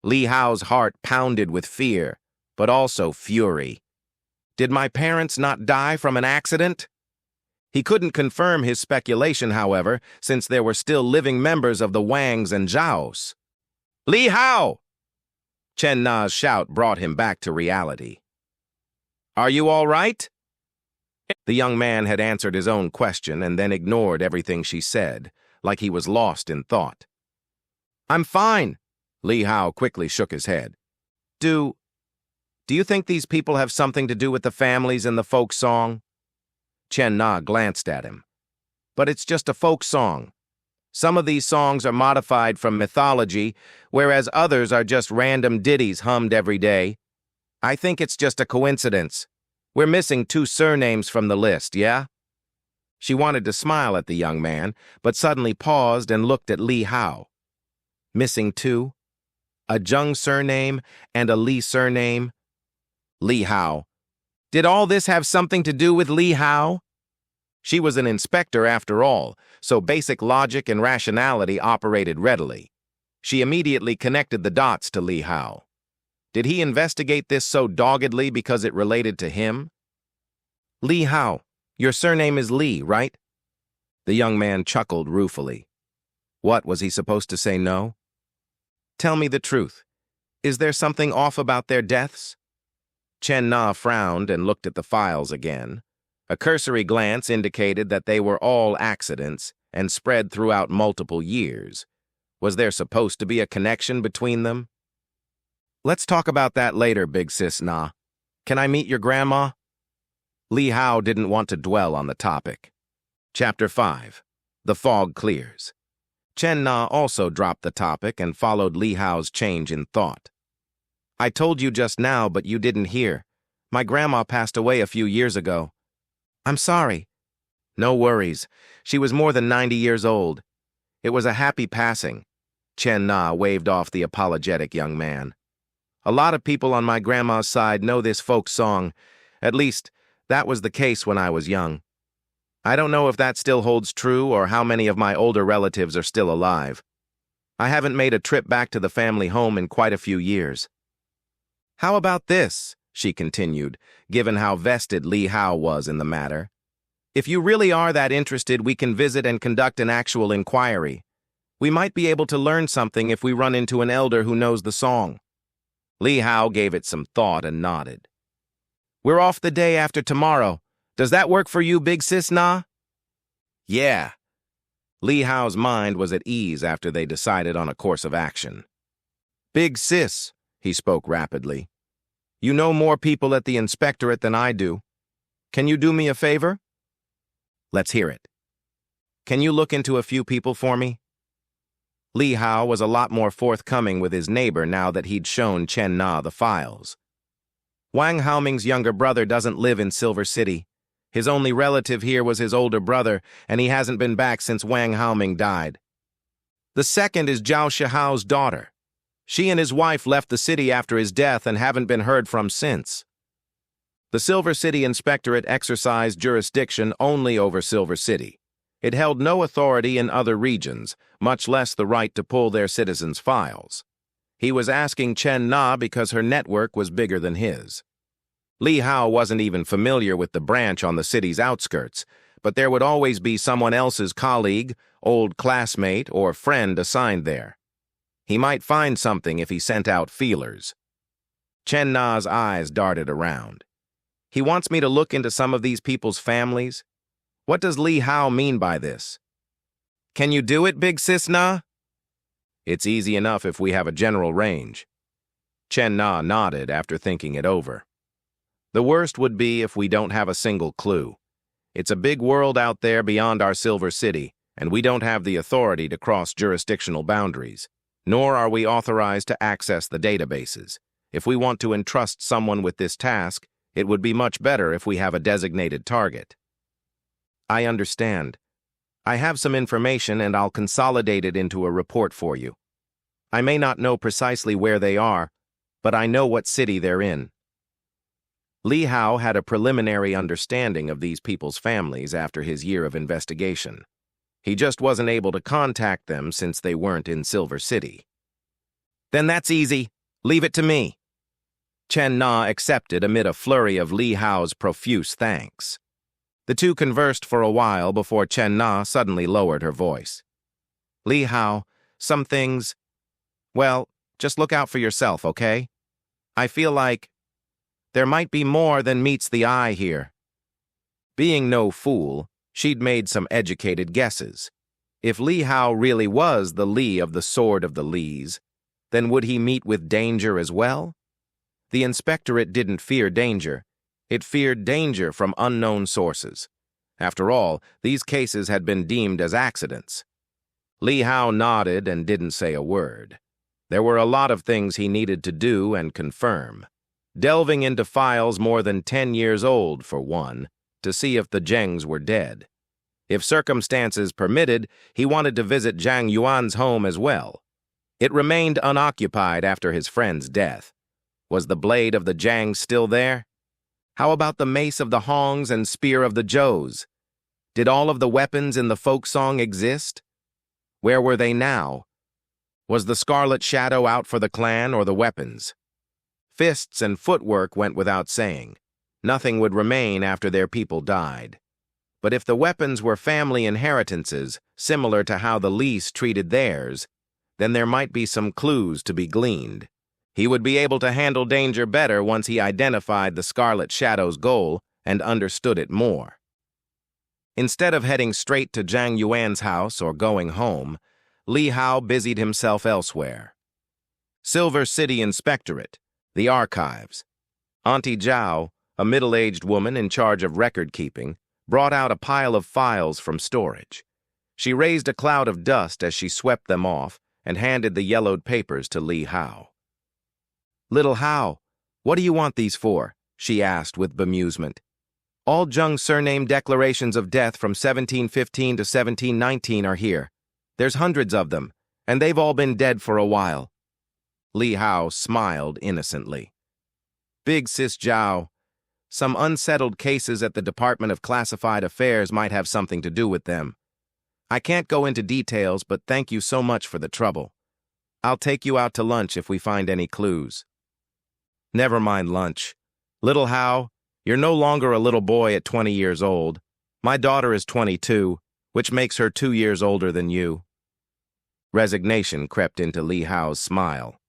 A: Li Hao's heart pounded with fear, but also fury. Did my parents not die from an accident? He couldn't confirm his speculation, however, since there were still living members of the Wangs and Zhaos. Li Hao! Chen Na's shout brought him back to reality. Are you all right? The young man had answered his own question and then ignored everything she said, like he was lost in thought. I'm fine. Li Hao quickly shook his head. Do you think these people have something to do with the families in the folk song? Chen Na glanced at him. But it's just a folk song. Some of these songs are modified from mythology, whereas others are just random ditties hummed every day. I think it's just a coincidence. We're missing 2 surnames from the list, yeah? She wanted to smile at the young man, but suddenly paused and looked at Li Hao. Missing 2? A Zheng surname and a Li surname? Li Hao. Did all this have something to do with Li Hao? She was an inspector after all, so basic logic and rationality operated readily. She immediately connected the dots to Li Hao. Did he investigate this so doggedly because it related to him? Li Hao, your surname is Li, right? The young man chuckled ruefully. What, was he supposed to say no? Tell me the truth. Is there something off about their deaths? Chen Na frowned and looked at the files again. A cursory glance indicated that they were all accidents and spread throughout multiple years. Was there supposed to be a connection between them? Let's talk about that later, big sis Na. Can I meet your grandma? Li Hao didn't want to dwell on the topic. Chapter 5. The Fog Clears. Chen Na also dropped the topic and followed Li Hao's change in thought. I told you just now, but you didn't hear. My grandma passed away a few years ago. I'm sorry. No worries. She was more than 90 years old. It was a happy passing. Chen Na waved off the apologetic young man. A lot of people on my grandma's side know this folk song. At least, that was the case when I was young. I don't know if that still holds true or how many of my older relatives are still alive. I haven't made a trip back to the family home in quite a few years. How about this? She continued, given how vested Li Hao was in the matter. If you really are that interested, we can visit and conduct an actual inquiry. We might be able to learn something if we run into an elder who knows the song. Li Hao gave it some thought and nodded. We're off the day after tomorrow. Does that work for you, big sis Na? Yeah. Li Hao's mind was at ease after they decided on a course of action. Big sis, he spoke rapidly. You know more people at the inspectorate than I do. Can you do me a favor? Let's hear it. Can you look into a few people for me? Li Hao was a lot more forthcoming with his neighbor now that he'd shown Chen Na the files. Wang Haoming's younger brother doesn't live in Silver City. His only relative here was his older brother, and he hasn't been back since Wang Haoming died. The second is Zhao Shihao's daughter. She and his wife left the city after his death and haven't been heard from since. The Silver City Inspectorate exercised jurisdiction only over Silver City. It held no authority in other regions, much less the right to pull their citizens' files. He was asking Chen Na because her network was bigger than his. Li Hao wasn't even familiar with the branch on the city's outskirts, but there would always be someone else's colleague, old classmate, or friend assigned there. He might find something if he sent out feelers. Chen Na's eyes darted around. He wants me to look into some of these people's families? What does Li Hao mean by this? Can you do it, big sis Na? It's easy enough if we have a general range. Chen Na nodded after thinking it over. The worst would be if we don't have a single clue. It's a big world out there beyond our Silver City, and we don't have the authority to cross jurisdictional boundaries, nor are we authorized to access the databases. If we want to entrust someone with this task, it would be much better if we have a designated target. I understand. I have some information and I'll consolidate it into a report for you. I may not know precisely where they are, but I know what city they're in. Li Hao had a preliminary understanding of these people's families after his year of investigation. He just wasn't able to contact them since they weren't in Silver City. Then that's easy. Leave it to me. Chen Na accepted amid a flurry of Li Hao's profuse thanks. The two conversed for a while before Chen Na suddenly lowered her voice. Li Hao, some things... Well, just look out for yourself, okay? I feel like there might be more than meets the eye here. Being no fool, she'd made some educated guesses. If Li Hao really was the Li of the Sword of the Lis, then would he meet with danger as well? The inspectorate didn't fear danger. It feared danger from unknown sources. After all, these cases had been deemed as accidents. Li Hao nodded and didn't say a word. There were a lot of things he needed to do and confirm. Delving into files more than 10 years old, for one, to see if the Zhengs were dead. If circumstances permitted, he wanted to visit Zhang Yuan's home as well. It remained unoccupied after his friend's death. Was the blade of the Zhang still there? How about the mace of the Hongs and spear of the Zhous? Did all of the weapons in the folk song exist? Where were they now? Was the Scarlet Shadow out for the clan or the weapons? Fists and footwork went without saying. Nothing would remain after their people died. But if the weapons were family inheritances, similar to how the Lis treated theirs, then there might be some clues to be gleaned. He would be able to handle danger better once he identified the Scarlet Shadow's goal and understood it more. Instead of heading straight to Zhang Yuan's house or going home, Li Hao busied himself elsewhere. Silver City Inspectorate, the archives. Auntie Zhao, a middle-aged woman in charge of record-keeping, brought out a pile of files from storage. She raised a cloud of dust as she swept them off and handed the yellowed papers to Li Hao. "Little Hao, what do you want these for?" she asked with bemusement. "All Zheng surname declarations of death from 1715 to 1719 are here. There's hundreds of them, and they've all been dead for a while." Li Hao smiled innocently. "Big Sis Zhao, some unsettled cases at the Department of Classified Affairs might have something to do with them. I can't go into details, but thank you so much for the trouble. I'll take you out to lunch if we find any clues." "Never mind lunch. Little Hao, you're no longer a little boy at 20 years old. My daughter is 22, which makes her 2 years older than you." Resignation crept into Li Hao's smile.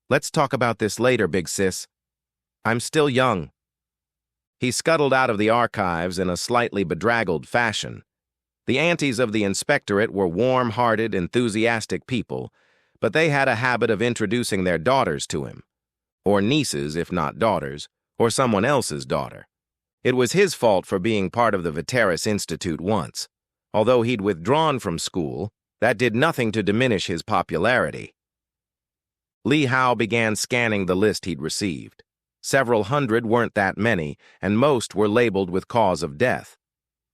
A: "Let's talk about this later, big sis. I'm still young." He scuttled out of the archives in a slightly bedraggled fashion. The aunties of the inspectorate were warm-hearted, enthusiastic people, but they had a habit of introducing their daughters to him, or nieces if not daughters, or someone else's daughter. It was his fault for being part of the Veteris Institute once. Although he'd withdrawn from school, that did nothing to diminish his popularity. Li Hao began scanning the list he'd received. Several hundred weren't that many, and most were labeled with cause of death.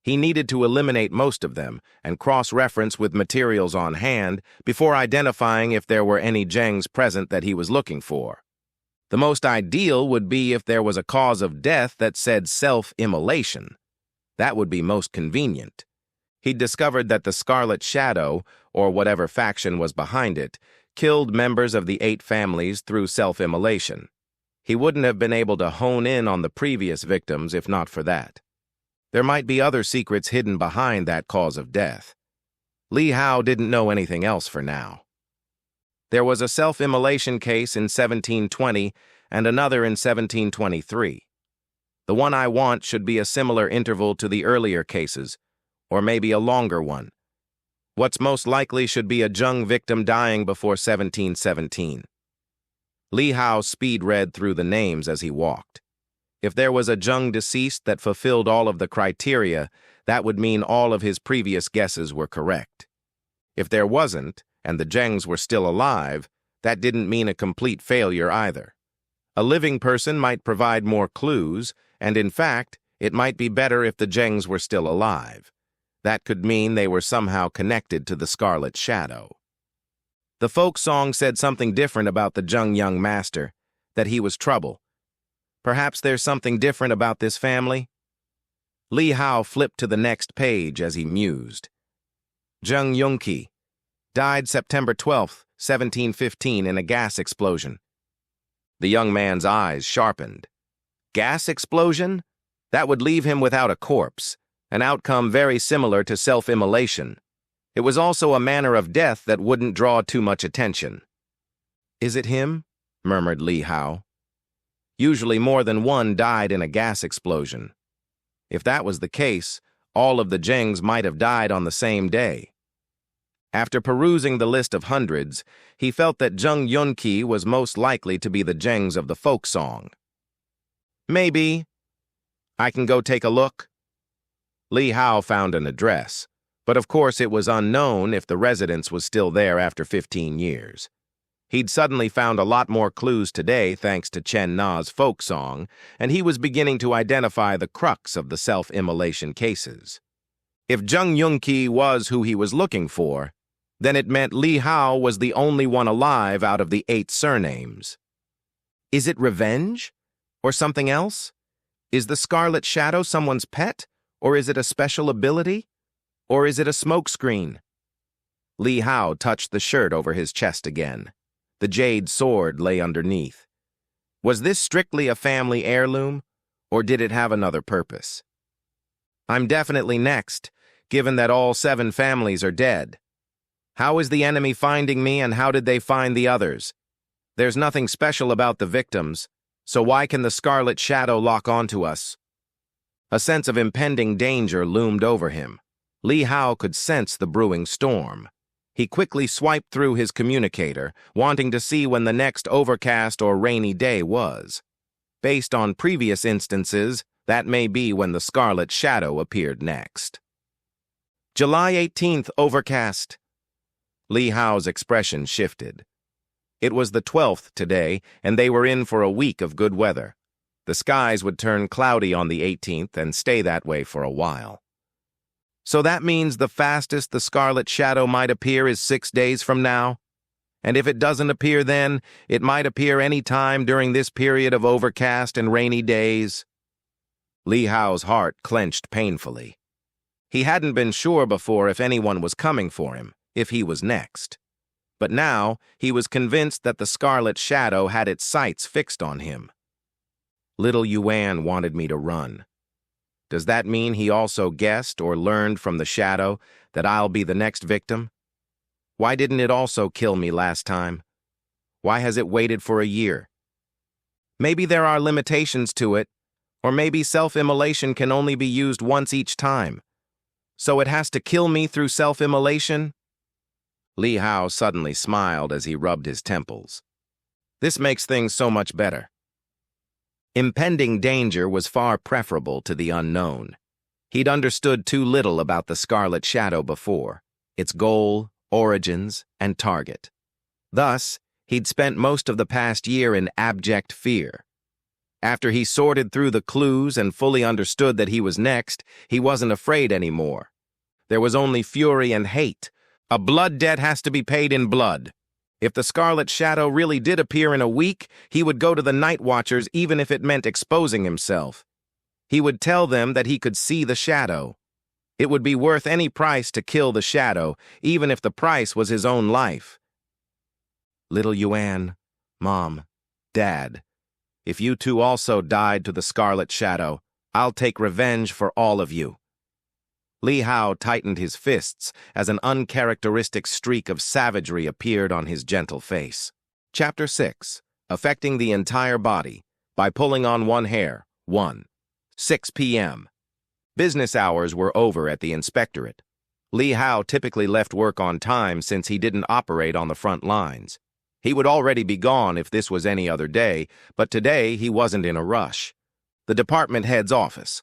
A: He needed to eliminate most of them and cross-reference with materials on hand before identifying if there were any Zhengs present that he was looking for. The most ideal would be if there was a cause of death that said self-immolation. That would be most convenient. He'd discovered that the Scarlet Shadow, or whatever faction was behind it, killed members of the 8 families through self-immolation. He wouldn't have been able to hone in on the previous victims if not for that. There might be other secrets hidden behind that cause of death. Li Hao didn't know anything else for now. There was a self-immolation case in 1720 and another in 1723. The one I want should be a similar interval to the earlier cases, or maybe a longer one. What's most likely should be a Zheng victim dying before 1717. Li Hao speed-read through the names as he walked. If there was a Zheng deceased that fulfilled all of the criteria, that would mean all of his previous guesses were correct. If there wasn't, and the Zhengs were still alive, that didn't mean a complete failure either. A living person might provide more clues, and in fact, it might be better if the Zhengs were still alive. That could mean they were somehow connected to the Scarlet Shadow. The folk song said something different about the Zheng young master, that he was trouble. Perhaps there's something different about this family? Li Hao flipped to the next page as he mused. Zheng Yongqi died September 12, 1715 in a gas explosion. The young man's eyes sharpened. Gas explosion? That would leave him without a corpse, an outcome very similar to self-immolation. It was also a manner of death that wouldn't draw too much attention. "Is it him?" murmured Li Hao. Usually more than one died in a gas explosion. If that was the case, all of the Zhengs might have died on the same day. After perusing the list of hundreds, he felt that Zheng Yunqi was most likely to be the Zhengs of the folk song. "Maybe. I can go take a look." Li Hao found an address, but of course it was unknown if the residence was still there after 15 years. He'd suddenly found a lot more clues today thanks to Chen Na's folk song, and he was beginning to identify the crux of the self-immolation cases. If Zheng Yunqi was who he was looking for, then it meant Li Hao was the only one alive out of the 8 surnames. Is it revenge? Or something else? Is the Scarlet Shadow someone's pet? Or is it a special ability? Or is it a smokescreen? Li Hao touched the shirt over his chest again. The jade sword lay underneath. Was this strictly a family heirloom, or did it have another purpose? I'm definitely next, given that all 7 families are dead. How is the enemy finding me, and how did they find the others? There's nothing special about the victims, so why can the Scarlet Shadow lock onto us? A sense of impending danger loomed over him. Li Hao could sense the brewing storm. He quickly swiped through his communicator, wanting to see when the next overcast or rainy day was. Based on previous instances, that may be when the Scarlet Shadow appeared next. July 18th, overcast. Li Hao's expression shifted. It was the 12th today, and they were in for a week of good weather. The skies would turn cloudy on the 18th and stay that way for a while. So that means the fastest the Scarlet Shadow might appear is 6 days from now? And if it doesn't appear then, it might appear any time during this period of overcast and rainy days? Li Hao's heart clenched painfully. He hadn't been sure before if anyone was coming for him, if he was next. But now, he was convinced that the Scarlet Shadow had its sights fixed on him. Little Yuan wanted me to run. Does that mean he also guessed or learned from the shadow that I'll be the next victim? Why didn't it also kill me last time? Why has it waited for a year? Maybe there are limitations to it, or maybe self-immolation can only be used once each time. So it has to kill me through self-immolation? Li Hao suddenly smiled as he rubbed his temples. This makes things so much better. Impending danger was far preferable to the unknown. He'd understood too little about the Scarlet Shadow before, its goal, origins, and target. Thus, he'd spent most of the past year in abject fear. After he sorted through the clues and fully understood that he was next, he wasn't afraid anymore. There was only fury and hate. A blood debt has to be paid in blood. If the Scarlet Shadow really did appear in a week, he would go to the Night Watchers even if it meant exposing himself. He would tell them that he could see the shadow. It would be worth any price to kill the shadow, even if the price was his own life. Little Yuan, Mom, Dad, if you two also died to the Scarlet Shadow, I'll take revenge for all of you. Li Hao tightened his fists as an uncharacteristic streak of savagery appeared on his gentle face. Chapter 6. Affecting the entire body by pulling on one hair. 1. 6 p.m. Business hours were over at the inspectorate. Li Hao typically left work on time since he didn't operate on the front lines. He would already be gone if this was any other day, but today he wasn't in a rush. The department head's office.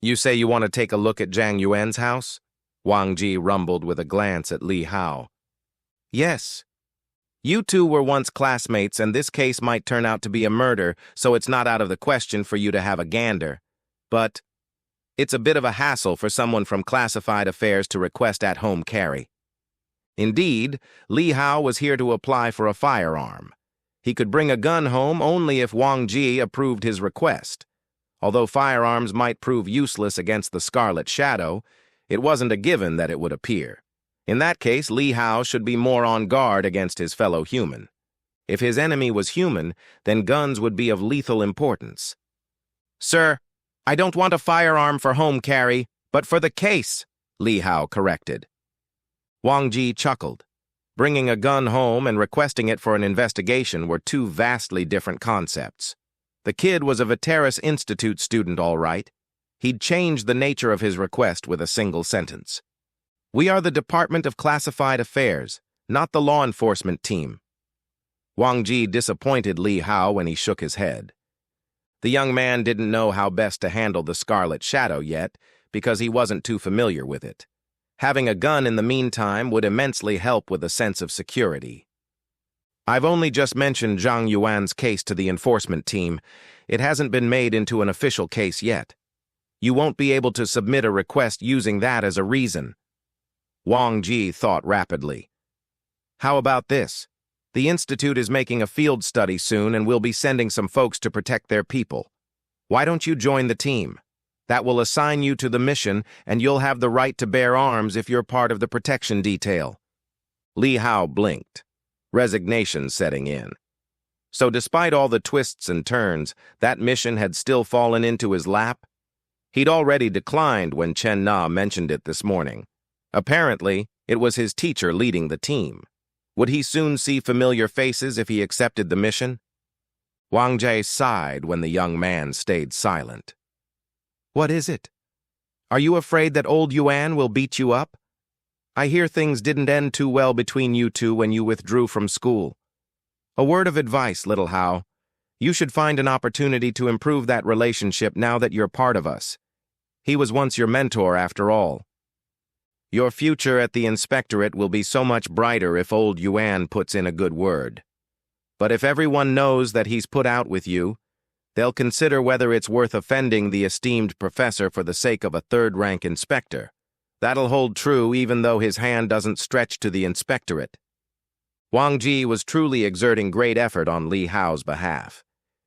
A: You say you want to take a look at Zhang Yuan's house? Wang Ji rumbled with a glance at Li Hao. Yes. You two were once classmates, and this case might turn out to be a murder, so it's not out of the question for you to have a gander. But it's a bit of a hassle for someone from classified affairs to request at-home carry. Indeed, Li Hao was here to apply for a firearm. He could bring a gun home only if Wang Ji approved his request. Although firearms might prove useless against the Scarlet Shadow, it wasn't a given that it would appear. In that case, Li Hao should be more on guard against his fellow human. If his enemy was human, then guns would be of lethal importance. Sir, I don't want a firearm for home carry, but for the case, Li Hao corrected. Wang Ji chuckled. Bringing a gun home and requesting it for an investigation were two vastly different concepts. The kid was a Veteris Institute student, all right. He'd changed the nature of his request with a single sentence. We are the Department of Classified Affairs, not the law enforcement team. Wang Ji disappointed Li Hao when he shook his head. The young man didn't know how best to handle the Scarlet Shadow yet, because he wasn't too familiar with it. Having a gun in the meantime would immensely help with a sense of security. I've only just mentioned Zhang Yuan's case to the enforcement team. It hasn't been made into an official case yet. You won't be able to submit a request using that as a reason. Wang Ji thought rapidly. How about this? The Institute is making a field study soon and we'll be sending some folks to protect their people. Why don't you join the team? That will assign you to the mission and you'll have the right to bear arms if you're part of the protection detail. Li Hao blinked, resignation setting in. So despite all the twists and turns, that mission had still fallen into his lap? He'd already declined when Chen Na mentioned it this morning. Apparently, it was his teacher leading the team. Would he soon see familiar faces if he accepted the mission? Wang Ji sighed when the young man stayed silent. What is it? Are you afraid that old Yuan will beat you up? I hear things didn't end too well between you two when you withdrew from school. A word of advice, little Hao. You should find an opportunity to improve that relationship now that you're part of us. He was once your mentor, after all. Your future at the inspectorate will be so much brighter if old Yuan puts in a good word. But if everyone knows that he's put out with you, they'll consider whether it's worth offending the esteemed professor for the sake of a third-rank inspector. That'll hold true even though his hand doesn't stretch to the inspectorate. Wang Ji was truly exerting great effort on Li Hao's behalf.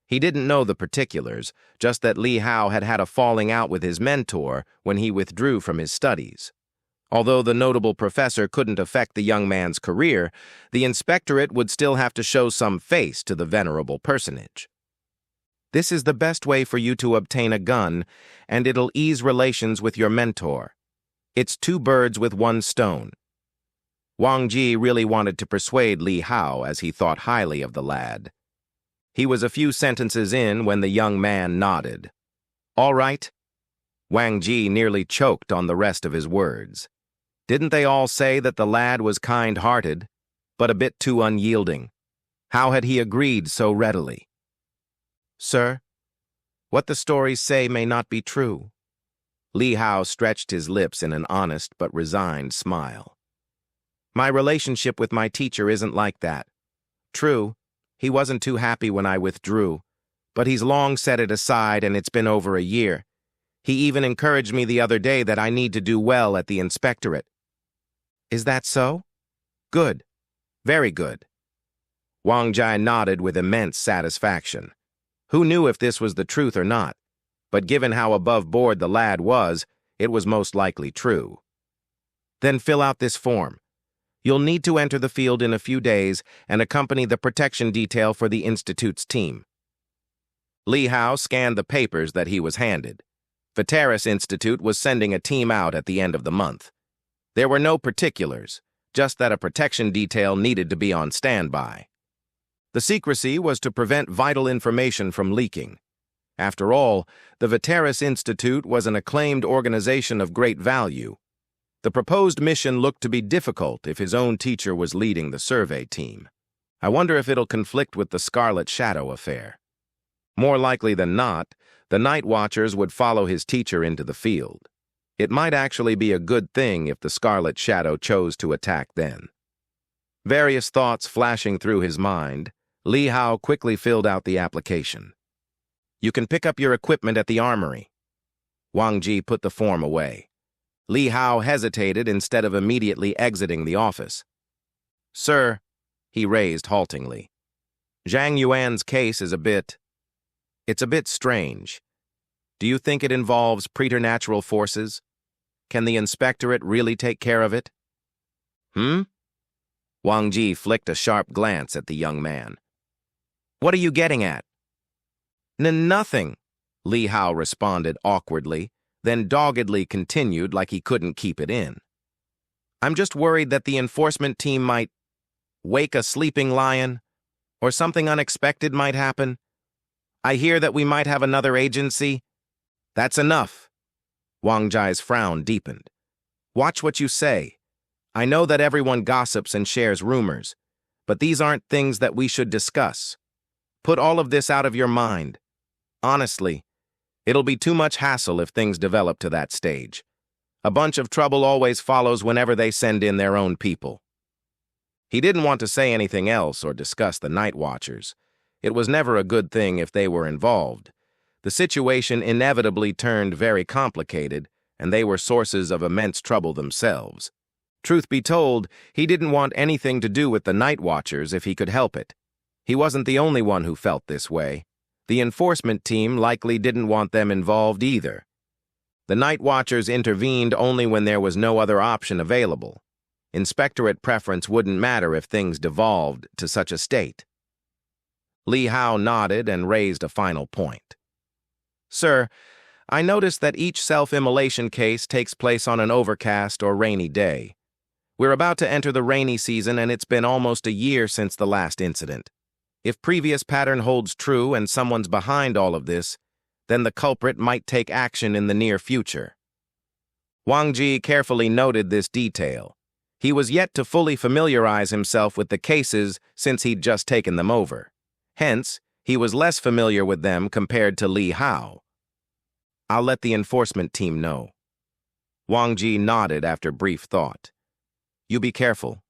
A: He didn't know the particulars, just that Li Hao had had a falling out with his mentor when he withdrew from his studies. Although the notable professor couldn't affect the young man's career, the inspectorate would still have to show some face to the venerable personage. This is the best way for you to obtain a gun, and it'll ease relations with your mentor. It's two birds with one stone. Wang Ji really wanted to persuade Li Hao as he thought highly of the lad. He was a few sentences in when the young man nodded. All right. Wang Ji nearly choked on the rest of his words. Didn't they all say that the lad was kind-hearted, but a bit too unyielding? How had he agreed so readily? Sir, what the stories say may not be true. Li Hao stretched his lips in an honest but resigned smile. My relationship with my teacher isn't like that. True, he wasn't too happy when I withdrew, but he's long set it aside and it's been over a year. He even encouraged me the other day that I need to do well at the inspectorate. Is that so? Good. Very good. Wang Ji nodded with immense satisfaction. Who knew if this was the truth or not? But given how above board the lad was, it was most likely true. Then fill out this form. You'll need to enter the field in a few days and accompany the protection detail for the Institute's team. Li Hao scanned the papers that he was handed. Veteris Institute was sending a team out at the end of the month. There were no particulars, just that a protection detail needed to be on standby. The secrecy was to prevent vital information from leaking. After all, the Veteris Institute was an acclaimed organization of great value. The proposed mission looked to be difficult if his own teacher was leading the survey team. I wonder if it'll conflict with the Scarlet Shadow affair. More likely than not, the Night Watchers would follow his teacher into the field. It might actually be a good thing if the Scarlet Shadow chose to attack then. Various thoughts flashing through his mind, Li Hao quickly filled out the application. You can pick up your equipment at the armory. Wang Ji put the form away. Li Hao hesitated instead of immediately exiting the office. Sir, he raised haltingly. Zhang Yuan's case is It's a bit strange. Do you think it involves preternatural forces? Can the inspectorate really take care of it? Wang Ji flicked a sharp glance at the young man. What are you getting at? Nothing, Li Hao responded awkwardly, then doggedly continued like he couldn't keep it in. I'm just worried that the enforcement team might wake a sleeping lion, or something unexpected might happen. I hear that we might have another agency. That's enough. Wang Ji's frown deepened. Watch what you say. I know that everyone gossips and shares rumors, but these aren't things that we should discuss. Put all of this out of your mind. Honestly, it'll be too much hassle if things develop to that stage. A bunch of trouble always follows whenever they send in their own people. He didn't want to say anything else or discuss the Night Watchers. It was never a good thing if they were involved. The situation inevitably turned very complicated, and they were sources of immense trouble themselves. Truth be told, he didn't want anything to do with the Night Watchers if he could help it. He wasn't the only one who felt this way. The enforcement team likely didn't want them involved either. The Night Watchers intervened only when there was no other option available. Inspectorate preference wouldn't matter if things devolved to such a state. Li Hao nodded and raised a final point. Sir, I noticed that each self-immolation case takes place on an overcast or rainy day. We're about to enter the rainy season and it's been almost a year since the last incident. If previous pattern holds true and someone's behind all of this, then the culprit might take action in the near future. Wang Ji carefully noted this detail. He was yet to fully familiarize himself with the cases since he'd just taken them over. Hence, he was less familiar with them compared to Li Hao. I'll let the enforcement team know. Wang Ji nodded after brief thought. You be careful.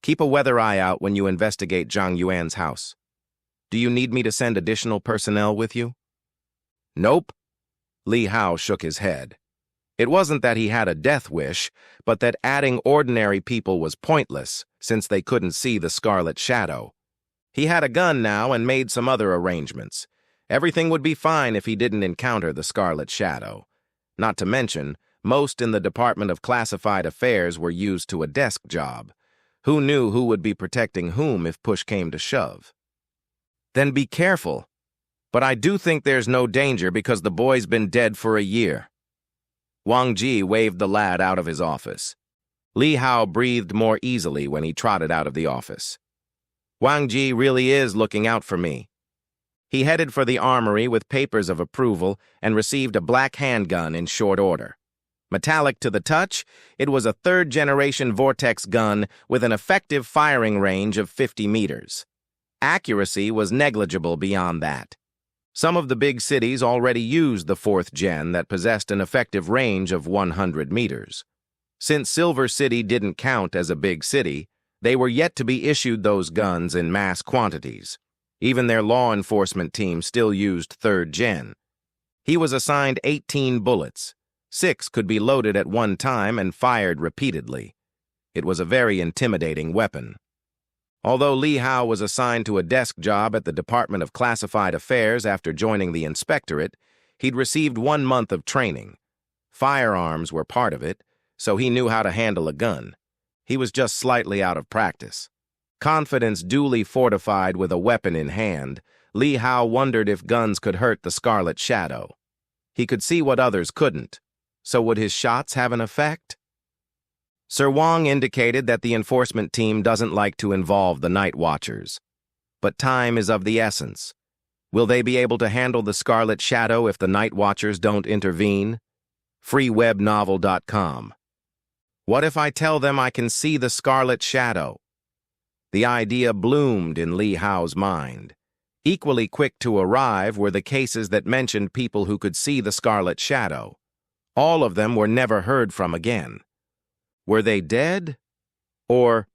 A: Keep a weather eye out when you investigate Zhang Yuan's house. Do you need me to send additional personnel with you? Nope. Li Hao shook his head. It wasn't that he had a death wish, but that adding ordinary people was pointless, since they couldn't see the Scarlet Shadow. He had a gun now and made some other arrangements. Everything would be fine if he didn't encounter the Scarlet Shadow. Not to mention, most in the Department of Classified Affairs were used to a desk job. Who knew who would be protecting whom if push came to shove? Then be careful. But I do think there's no danger because the boy's been dead for a year. Wang Ji waved the lad out of his office. Li Hao breathed more easily when he trotted out of the office. Wang Ji really is looking out for me. He headed for the armory with papers of approval and received a black handgun in short order. Metallic to the touch, it was a third-generation Vortex gun with an effective firing range of 50 meters. Accuracy was negligible beyond that. Some of the big cities already used the fourth gen that possessed an effective range of 100 meters. Since Silver City didn't count as a big city, they were yet to be issued those guns in mass quantities. Even their law enforcement team still used third gen. He was assigned 18 bullets. 6 could be loaded at one time and fired repeatedly. It was a very intimidating weapon. Although Li Hao was assigned to a desk job at the Department of Classified Affairs after joining the inspectorate, he'd received 1 month of training. Firearms were part of it, so he knew how to handle a gun. He was just slightly out of practice. Confidence duly fortified with a weapon in hand, Li Hao wondered if guns could hurt the Scarlet Shadow. He could see what others couldn't. So would his shots have an effect? Sir Wang indicated that the enforcement team doesn't like to involve the Night Watchers. But time is of the essence. Will they be able to handle the Scarlet Shadow if the Night Watchers don't intervene? freewebnovel.com. What if I tell them I can see the Scarlet Shadow? The idea bloomed in Li Hao's mind. Equally quick to arrive were the cases that mentioned people who could see the Scarlet Shadow. All of them were never heard from again. Were they dead? Or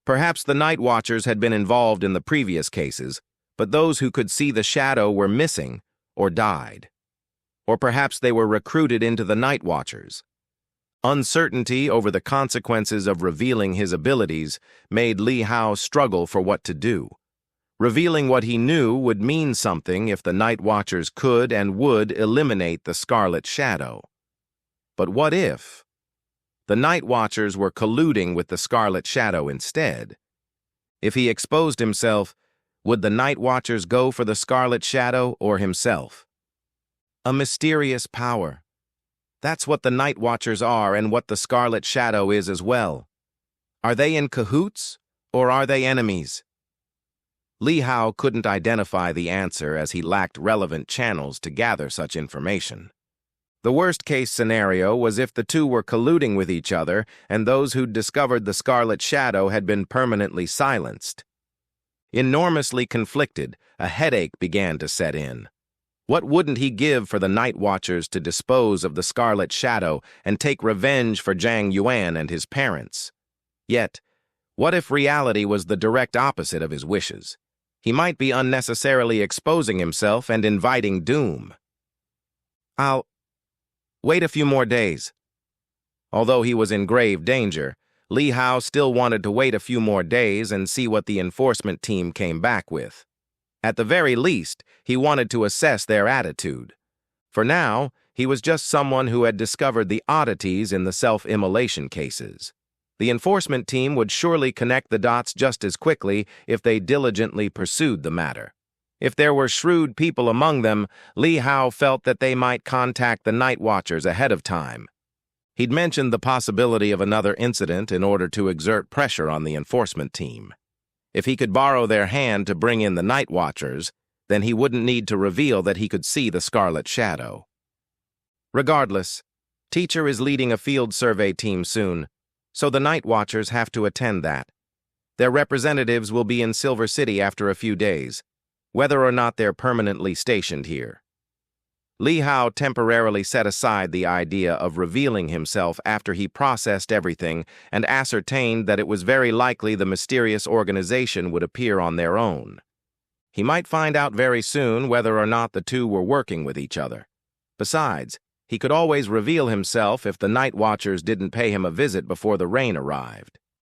A: perhaps the Night Watchers had been involved in the previous cases, but those who could see the shadow were missing or died. Or perhaps they were recruited into the Night Watchers. Uncertainty over the consequences of revealing his abilities made Li Hao struggle for what to do. Revealing what he knew would mean something if the Night Watchers could and would eliminate the Scarlet Shadow. But what if the Night Watchers were colluding with the Scarlet Shadow instead? If he exposed himself, would the Night Watchers go for the Scarlet Shadow or himself? A mysterious power. That's what the Night Watchers are and what the Scarlet Shadow is as well. Are they in cahoots or are they enemies? Li Hao couldn't identify the answer as he lacked relevant channels to gather such information. The worst-case scenario was if the two were colluding with each other and those who'd discovered the Scarlet Shadow had been permanently silenced. Enormously conflicted, a headache began to set in. What wouldn't he give for the Night Watchers to dispose of the Scarlet Shadow and take revenge for Zhang Yuan and his parents? Yet, what if reality was the direct opposite of his wishes? He might be unnecessarily exposing himself and inviting doom. I'll wait a few more days. Although he was in grave danger, Li Hao still wanted to wait a few more days and see what the enforcement team came back with. At the very least, he wanted to assess their attitude. For now, he was just someone who had discovered the oddities in the self-immolation cases. The enforcement team would surely connect the dots just as quickly if they diligently pursued the matter. If there were shrewd people among them, Li Hao felt that they might contact the Night Watchers ahead of time. He'd mentioned the possibility of another incident in order to exert pressure on the enforcement team. If he could borrow their hand to bring in the Night Watchers, then he wouldn't need to reveal that he could see the Scarlet Shadow. Regardless, Teacher is leading a field survey team soon, so the Night Watchers have to attend that. Their representatives will be in Silver City after a few days, whether or not they're permanently stationed here. Li Hao temporarily set aside the idea of revealing himself after he processed everything and ascertained that it was very likely the mysterious organization would appear on their own. He might find out very soon whether or not the two were working with each other. Besides, he could always reveal himself if the Night Watchers didn't pay him a visit before the rain arrived.